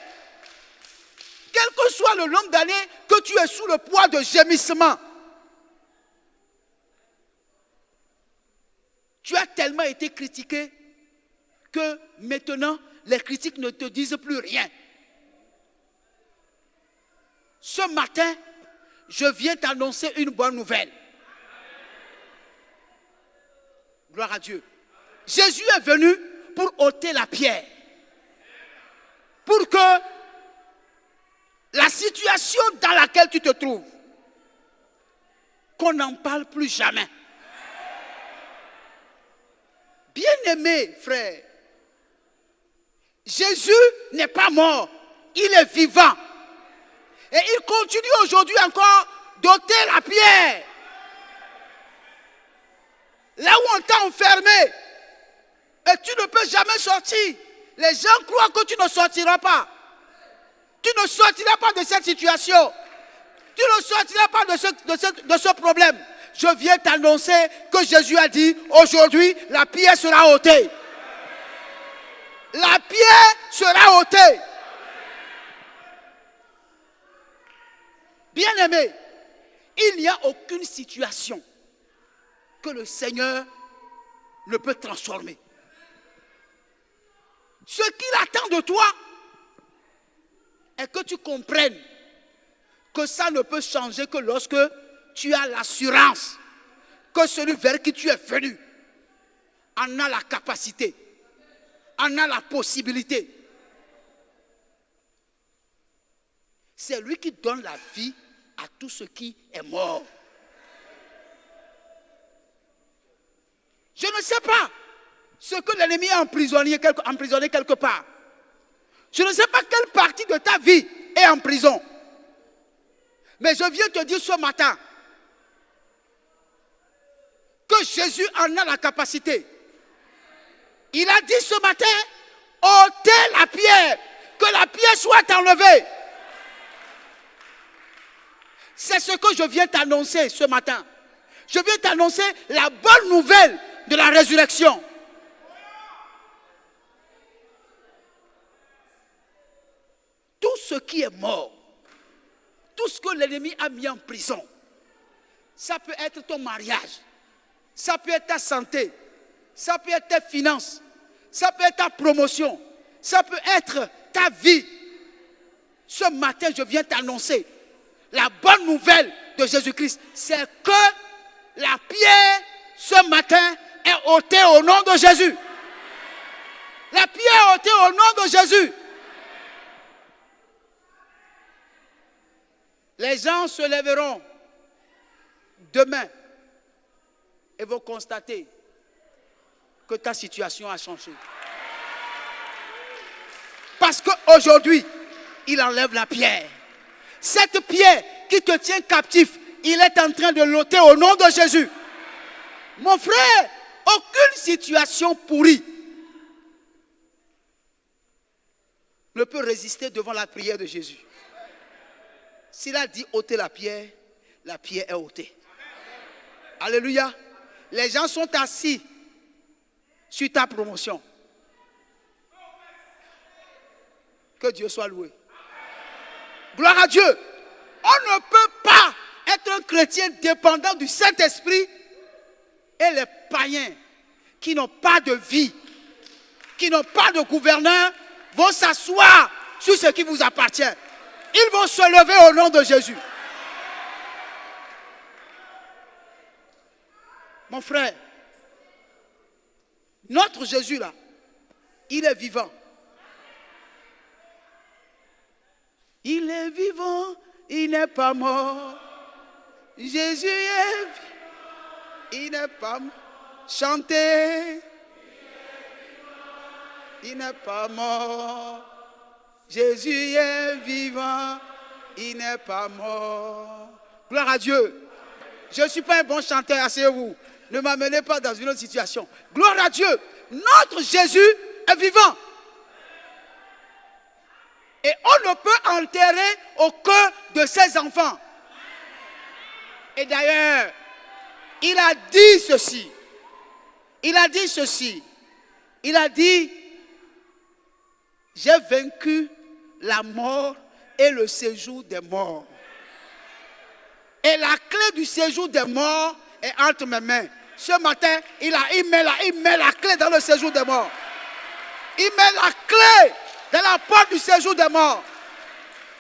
quel que soit le nombre d'années que tu es sous le poids de gémissements, tu as tellement été critiqué que maintenant les critiques ne te disent plus rien. Ce matin, je viens t'annoncer une bonne nouvelle. Gloire à Dieu. Jésus est venu pour ôter la pierre. Pour que la situation dans laquelle tu te trouves, qu'on n'en parle plus jamais. Bien-aimé frère, Jésus n'est pas mort, il est vivant. Et il continue aujourd'hui encore d'ôter la pierre. Là où on t'a enfermé, et tu ne peux jamais sortir. Les gens croient que tu ne sortiras pas. Tu ne sortiras pas de cette situation. Tu ne sortiras pas de ce problème. Je viens t'annoncer que Jésus a dit, aujourd'hui, la pierre sera ôtée. La pierre sera ôtée. Bien-aimé, il n'y a aucune situation que le Seigneur ne peut transformer. Ce qu'il attend de toi est que tu comprennes que ça ne peut changer que lorsque tu as l'assurance que celui vers qui tu es venu en a la capacité, en a la possibilité. C'est lui qui donne la vie à tout ce qui est mort. Je ne sais pas ce que l'ennemi a emprisonné quelque part. Je ne sais pas quelle partie de ta vie est en prison. Mais je viens te dire ce matin que Jésus en a la capacité. Il a dit ce matin, ôtez la pierre, que la pierre soit enlevée. C'est ce que je viens t'annoncer ce matin. Je viens t'annoncer la bonne nouvelle de la résurrection. Tout ce qui est mort, tout ce que l'ennemi a mis en prison, ça peut être ton mariage, ça peut être ta santé, ça peut être tes finances, ça peut être ta promotion, ça peut être ta vie. Ce matin, je viens t'annoncer la bonne nouvelle de Jésus-Christ. C'est que la pierre, ce matin, est ôtée au nom de Jésus. La pierre est ôtée au nom de Jésus. Les gens se lèveront demain et vont constater que ta situation a changé. Parce qu'aujourd'hui, il enlève la pierre. Cette pierre qui te tient captif, il est en train de l'ôter au nom de Jésus. Mon frère, aucune situation pourrie ne peut résister devant la prière de Jésus. S'il a dit ôter la pierre est ôtée. Alléluia. Les gens sont assis sur ta promotion. Que Dieu soit loué. Gloire à Dieu. On ne peut pas être un chrétien dépendant du Saint-Esprit et les païens qui n'ont pas de vie, qui n'ont pas de gouverneur, vont s'asseoir sur ce qui vous appartient. Ils vont se lever au nom de Jésus. Mon frère, notre Jésus là, il est vivant. Il est vivant, il n'est pas mort. Jésus est vivant, il n'est pas mort. Chantez. Il n'est pas mort. Jésus est vivant, il n'est pas mort. Gloire à Dieu. Je ne suis pas un bon chanteur, asseyez-vous. Ne m'amenez pas dans une autre situation. Gloire à Dieu. Notre Jésus est vivant. Et on ne peut enterrer aucun de ses enfants. Et d'ailleurs, il a dit ceci. Il a dit ceci. Il a dit, j'ai vaincu la mort et le séjour des morts. Et la clé du séjour des morts est entre mes mains. Ce matin, il met la clé dans le séjour des morts. Il met la clé dans la porte du séjour des morts.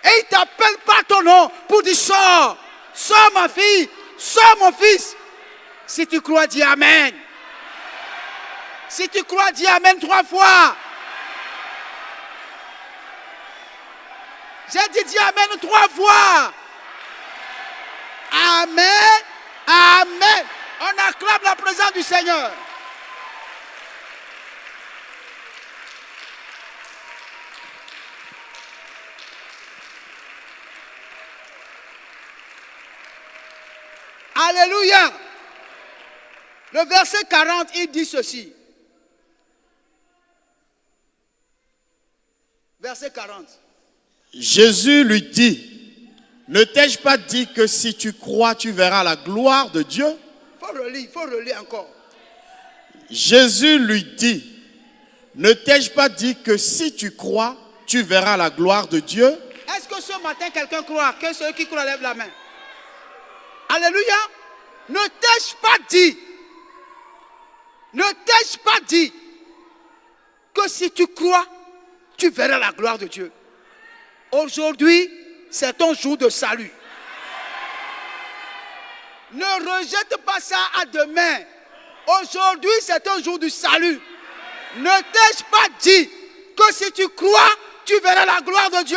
Et il t'appelle par ton nom pour dire sors. Sors ma fille. Sors mon fils. Si tu crois, dis Amen. Si tu crois, dis Amen 3 fois. J'ai dit dis Amen 3 fois. Amen. Amen. On acclame la présence du Seigneur. Alléluia. Le verset 40, il dit ceci. Verset 40. Jésus lui dit, ne t'ai-je pas dit que si tu crois, tu verras la gloire de Dieu? Il faut relire encore. Jésus lui dit, ne t'ai-je pas dit que si tu crois, tu verras la gloire de Dieu? Est-ce que ce matin quelqu'un croit? Que ceux qui croient lèvent la main. Alléluia. Ne t'ai-je pas dit? Ne t'ai-je pas dit que si tu crois, tu verras la gloire de Dieu? Aujourd'hui, c'est ton jour de salut. Ne rejette pas ça à demain. Aujourd'hui, c'est un jour du salut. Ne t'ai-je pas dit que si tu crois, tu verras la gloire de Dieu?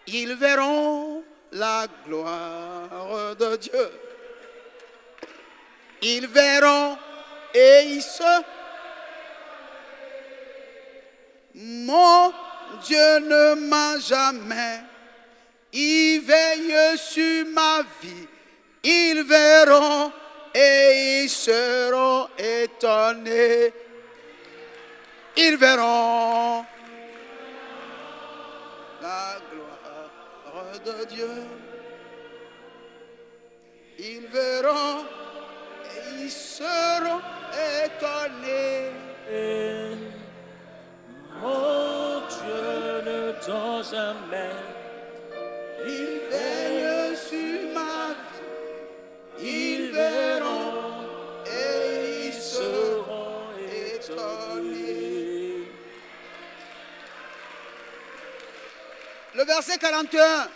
Ils verront la gloire de Dieu. Ils verront et ils se... Mon Dieu ne m'a jamais. Il veille sur ma vie. Ils verront et ils seront étonnés. Ils verront la gloire de Dieu. Ils verront et ils seront étonnés. Mon Dieu ne dort jamais. Il veille sur ma vie. Ils verront et ils seront étonnés. Le verset 41.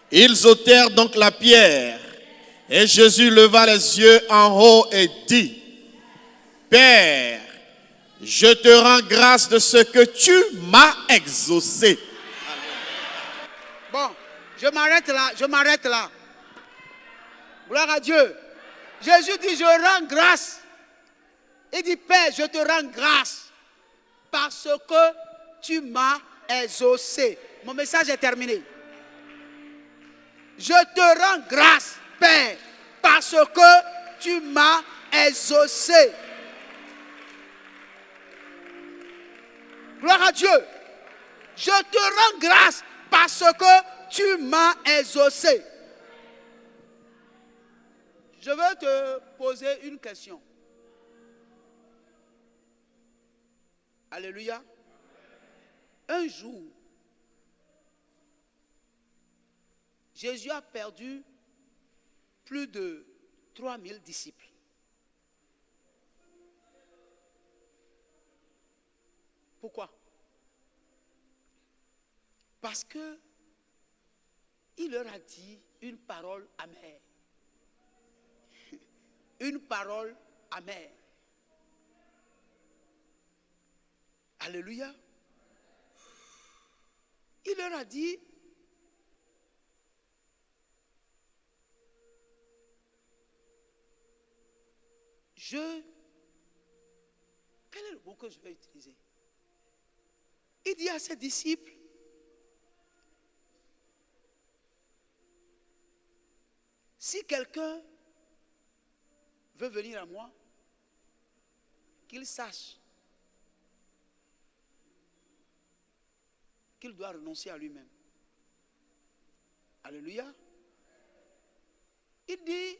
Ils ôtèrent donc la pierre, et Jésus leva les yeux en haut et dit, Père, je te rends grâce de ce que tu m'as exaucé. Bon, je m'arrête là. Gloire à Dieu. Jésus dit, je rends grâce. Il dit, Père, je te rends grâce parce que tu m'as exaucé. Mon message est terminé. Je te rends grâce, Père, parce que tu m'as exaucé. Gloire à Dieu. Je te rends grâce parce que tu m'as exaucé. Je veux te poser une question. Alléluia. Un jour, Jésus a perdu plus de 3000 disciples. Pourquoi? Parce que il leur a dit une parole amère. Une parole amère. Alléluia. Il leur a dit, quel est le mot que je vais utiliser? Il dit à ses disciples, si quelqu'un veut venir à moi, qu'il sache qu'il doit renoncer à lui-même. Alléluia. Il dit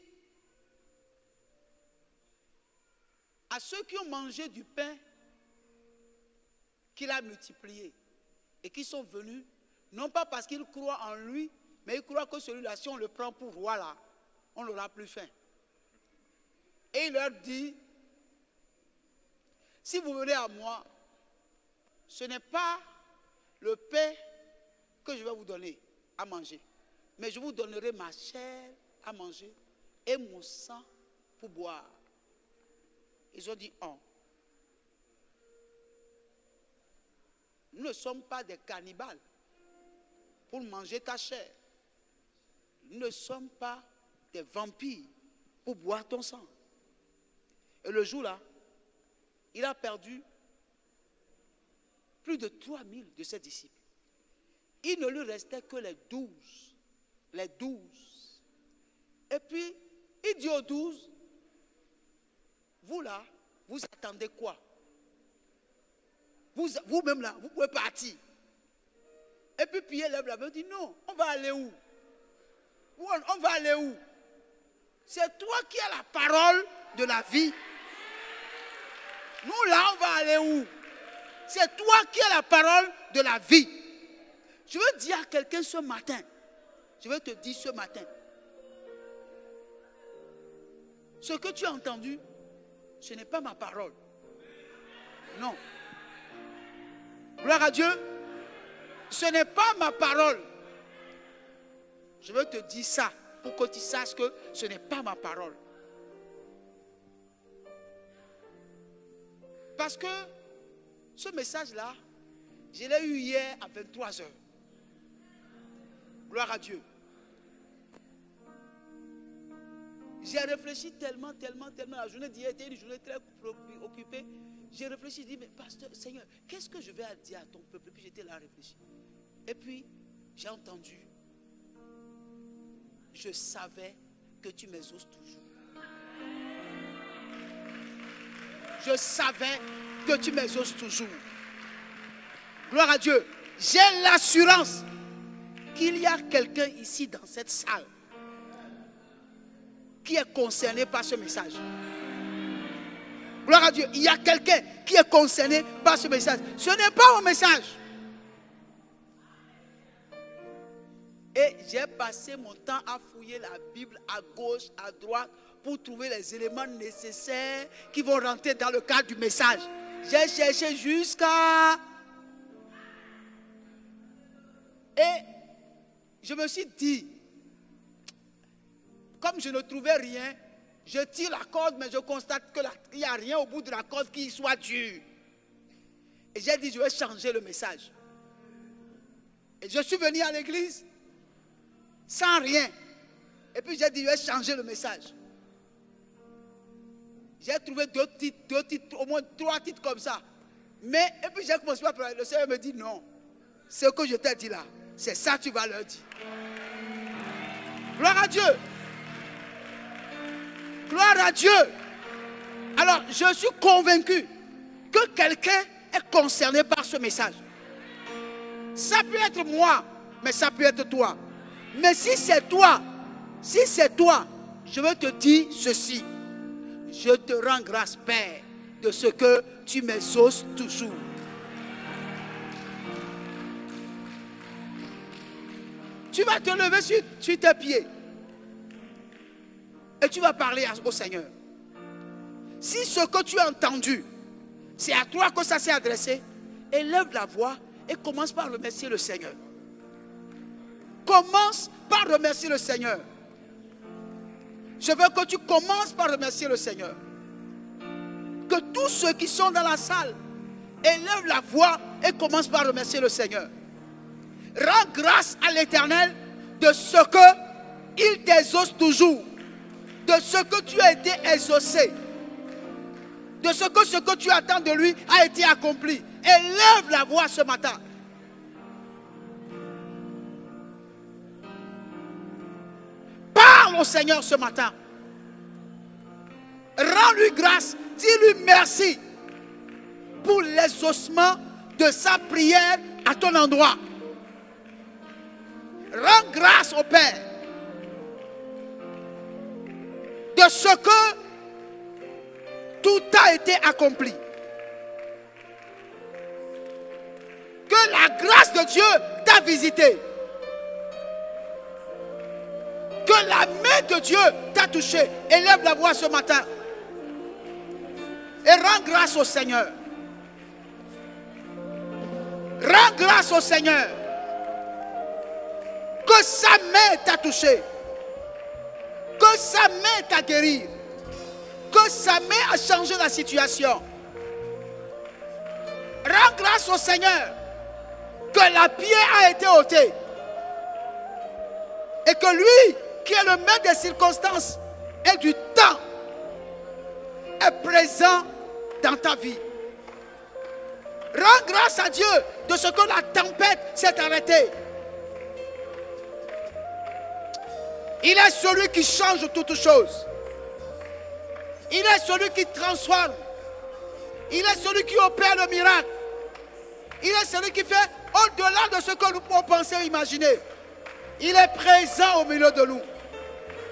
à ceux qui ont mangé du pain qu'il a multiplié et qui sont venus, non pas parce qu'ils croient en lui, mais ils croient que celui-là, si on le prend pour roi là, on n'aura plus faim. Et il leur dit, si vous venez à moi, ce n'est pas le pain que je vais vous donner à manger, mais je vous donnerai ma chair à manger et mon sang pour boire. Ils ont dit, oh, nous ne sommes pas des cannibales pour manger ta chair. Nous ne sommes pas des vampires pour boire ton sang. Et le jour-là, il a perdu plus de 3000 de ses disciples. Il ne lui restait que les 12. Les 12. Et puis, il dit aux 12, vous là, vous attendez quoi? Vous-même là, vous pouvez partir. Et puis Pierre lève la main et dit, non, on va aller où? On va aller où? C'est toi qui as la parole de la vie. Nous là, on va aller où? C'est toi qui as la parole de la vie. Je veux dire à quelqu'un ce matin, je veux te dire ce matin, ce que tu as entendu, ce n'est pas ma parole. Non. Gloire à Dieu. Ce n'est pas ma parole. Je veux te dire ça pour que tu saches que ce n'est pas ma parole. Parce que ce message-là, je l'ai eu hier à 23h. Gloire à Dieu. J'ai réfléchi tellement. La journée d'hier était une journée très occupée. J'ai réfléchi, j'ai dit, mais pasteur, Seigneur, qu'est-ce que je vais dire à ton peuple? Et puis j'étais là à réfléchir. Et puis, j'ai entendu, je savais que tu m'exauces toujours. Je savais que tu m'exauces toujours. Gloire à Dieu. J'ai l'assurance qu'il y a quelqu'un ici dans cette salle qui est concerné par ce message. Gloire à Dieu. Il y a quelqu'un qui est concerné par ce message. Ce n'est pas mon message. Et j'ai passé mon temps à fouiller la Bible à gauche, à droite, pour trouver les éléments nécessaires qui vont rentrer dans le cadre du message. J'ai cherché jusqu'à... Et je me suis dit, comme je ne trouvais rien, je tire la corde, mais je constate qu'il n'y a rien au bout de la corde qui soit dur. Et j'ai dit, je vais changer le message. Et je suis venu à l'église sans rien. Et puis j'ai dit, je vais changer le message. J'ai trouvé deux titres, au moins 3 titres comme ça. Mais, et puis j'ai commencé à parler. Le Seigneur me dit, non, ce que je t'ai dit là, c'est ça que tu vas leur dire. Gloire à Dieu. Gloire à Dieu. Alors, je suis convaincu que quelqu'un est concerné par ce message. Ça peut être moi, mais ça peut être toi. Mais si c'est toi, je veux te dire ceci. Je te rends grâce, Père, de ce que tu m'exauces toujours. Tu vas te lever sur tes pieds. Et tu vas parler au Seigneur. Si ce que tu as entendu, c'est à toi que ça s'est adressé, élève la voix et commence par remercier le Seigneur. Commence par remercier le Seigneur. Je veux que tu commences par remercier le Seigneur. Que tous ceux qui sont dans la salle élèvent la voix et commencent par remercier le Seigneur. Rends grâce à l'Éternel de ce qu'il t'exauce toujours. De ce que tu as été exaucé. De ce que tu attends de lui a été accompli. Élève la voix ce matin. Parle au Seigneur ce matin. Rends-lui grâce. Dis-lui merci pour l'exaucement de sa prière à ton endroit. Rends grâce au Père de ce que tout a été accompli. Que la grâce de Dieu t'a visité. Que la main de Dieu t'a touché. Élève la voix ce matin. Et rends grâce au Seigneur. Rends grâce au Seigneur que sa main t'a touché, que sa main t'a guéri, que sa main a changé la situation. Rends grâce au Seigneur que la pierre a été ôtée et que lui, qui est le maître des circonstances et du temps, est présent dans ta vie. Rends grâce à Dieu de ce que la tempête s'est arrêtée. Il est celui qui change toutes choses. Il est celui qui transforme. Il est celui qui opère le miracle. Il est celui qui fait au-delà de ce que nous pouvons penser ou imaginer. Il est présent au milieu de nous.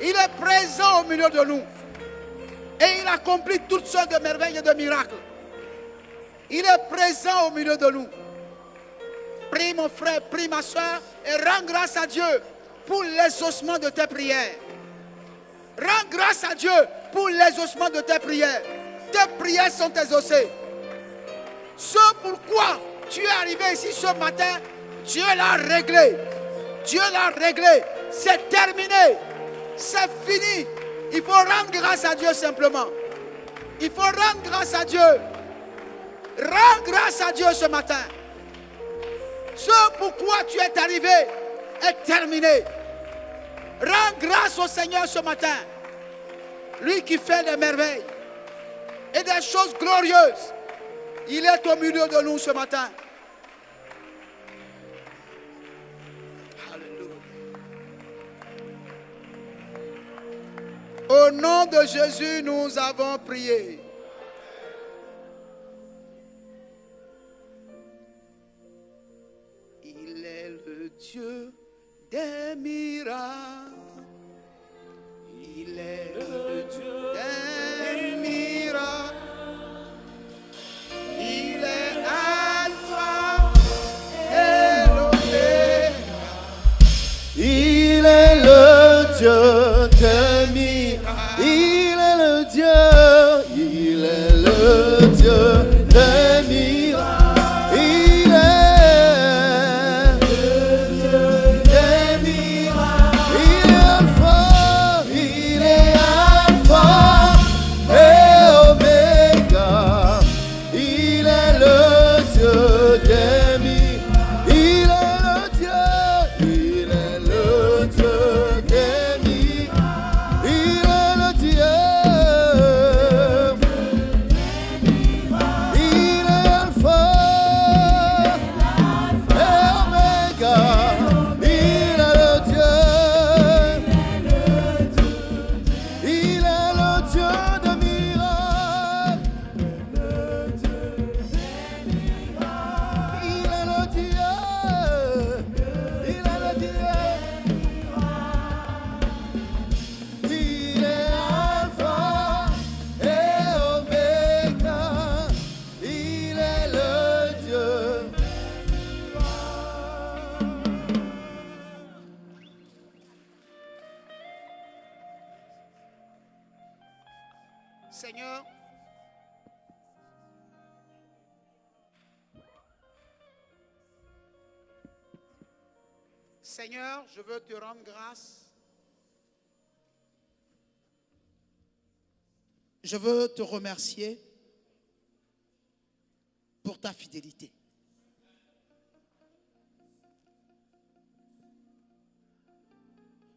Il est présent au milieu de nous. Et il accomplit toutes sortes de merveilles et de miracles. Il est présent au milieu de nous. Prie mon frère, prie ma soeur et rends grâce à Dieu pour l'exaucement de tes prières. Rends grâce à Dieu pour l'exaucement de tes prières. Tes prières sont exaucées. Ce pourquoi tu es arrivé ici ce matin, Dieu l'a réglé. Dieu l'a réglé. C'est terminé. C'est fini. Il faut rendre grâce à Dieu simplement. Il faut rendre grâce à Dieu. Rends grâce à Dieu ce matin. Ce pourquoi tu es arrivé est terminé. Rends grâce au Seigneur ce matin. Lui qui fait des merveilles et des choses glorieuses. Il est au milieu de nous ce matin. Alléluia. Au nom de Jésus, nous avons prié. Il est le Dieu des miracles. Il est le Dieu des miracles. Il est Alpha et l'Oméga. Il est le Dieu des miracles. Il est le Dieu. Il est le Dieu des miracles. Il est le Dieu des miracles. Il est Alpha. Il est Alpha et Oméga. Il est le Dieu des miracles. Il est le Dieu. Il est le Dieu des miracles. Il est le Dieu. Il est Alpha et Oméga. Il est le Dieu. Il est le Dieu des miracles. Il est le Dieu. Il est le Dieu. Il est Alpha et Oméga. Il est le Dieu. Seigneur, Seigneur, je veux te rendre grâce. Je veux te remercier pour ta fidélité.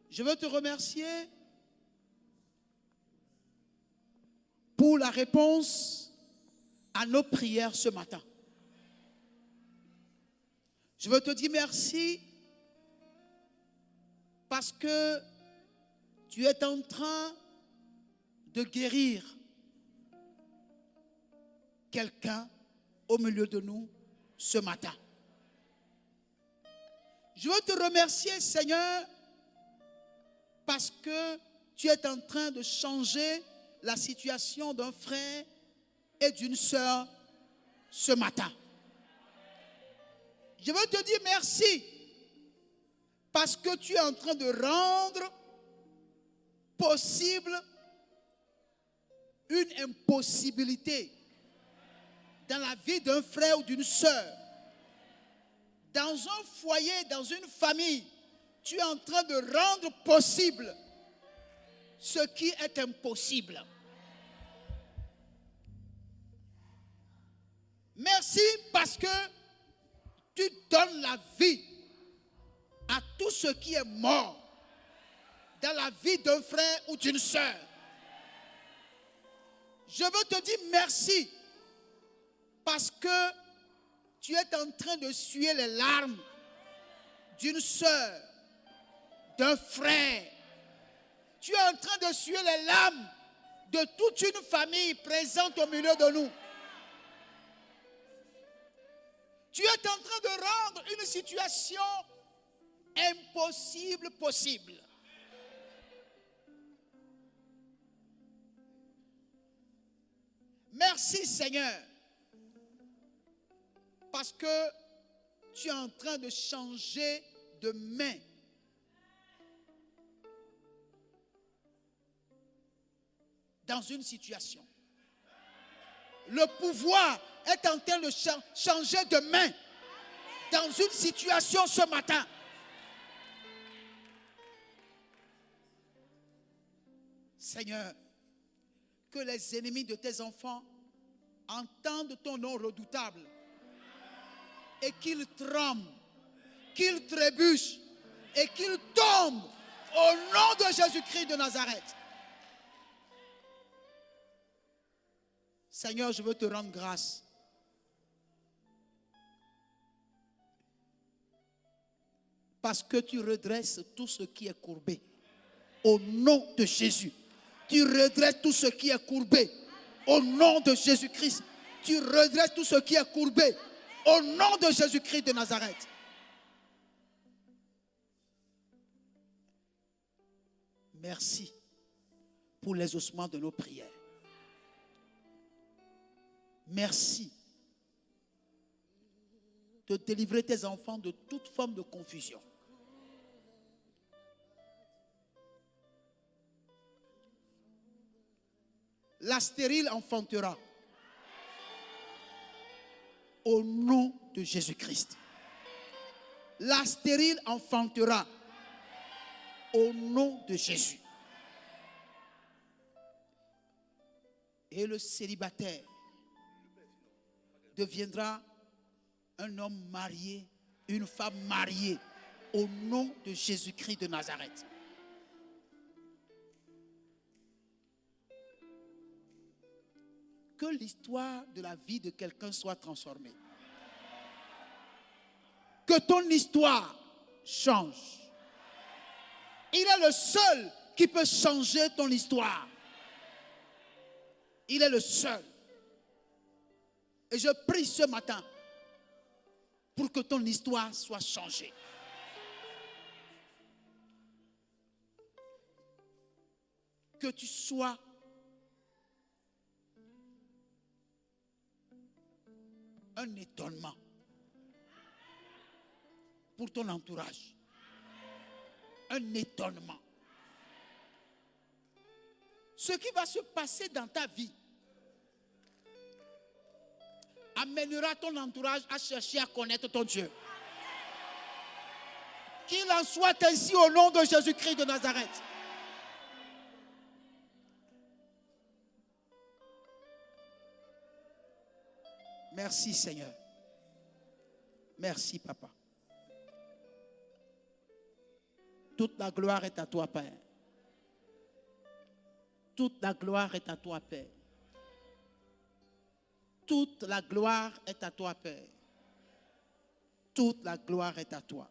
Je veux te remercier pour la réponse à nos prières ce matin. Je veux te dire merci parce que tu es en train de guérir quelqu'un au milieu de nous ce matin. Je veux te remercier, Seigneur, parce que tu es en train de changer la situation d'un frère et d'une sœur ce matin. Je veux te dire merci parce que tu es en train de rendre possible une impossibilité dans la vie d'un frère ou d'une sœur. dans un foyer, dans une famille, tu es en train de rendre possible ce qui est impossible. Merci parce que tu donnes la vie à tout ce qui est mort dans la vie d'un frère ou d'une sœur. Je veux te dire merci parce que tu es en train de suer les larmes d'une sœur, d'un frère. Tu es en train de suer les larmes de toute une famille présente au milieu de nous. Tu es en train de rendre une situation impossible possible. Merci Seigneur, parce que tu es en train de changer de main. Dans une situation. Le pouvoir est en train de changer de main dans une situation ce matin. Seigneur, que les ennemis de tes enfants entendent ton nom redoutable et qu'ils tremblent, qu'ils trébuchent et qu'ils tombent au nom de Jésus-Christ de Nazareth. Seigneur, je veux te rendre grâce. Parce que tu redresses tout ce qui est courbé. Au nom de Jésus. Tu redresses tout ce qui est courbé. Au nom de Jésus-Christ. Tu redresses tout ce qui est courbé. Au nom de Jésus-Christ de Nazareth. Merci pour l'exaucement de nos prières. Merci de délivrer tes enfants de toute forme de confusion. La stérile enfantera au nom de Jésus-Christ. La stérile enfantera au nom de Jésus. Et le célibataire deviendra un homme marié, une femme mariée, au nom de Jésus-Christ de Nazareth. Que l'histoire de la vie de quelqu'un soit transformée. Que ton histoire change. Il est le seul qui peut changer ton histoire. Il est le seul. Et je prie ce matin pour que ton histoire soit changée. Que tu sois un étonnement pour ton entourage. Un étonnement. Ce qui va se passer dans ta vie amènera ton entourage à chercher à connaître ton Dieu. Qu'il en soit ainsi au nom de Jésus-Christ de Nazareth. Merci Seigneur. Merci Papa. Toute la gloire est à toi Père. Toute la gloire est à toi Père. Toute la gloire est à toi, Père. Toute la gloire est à toi.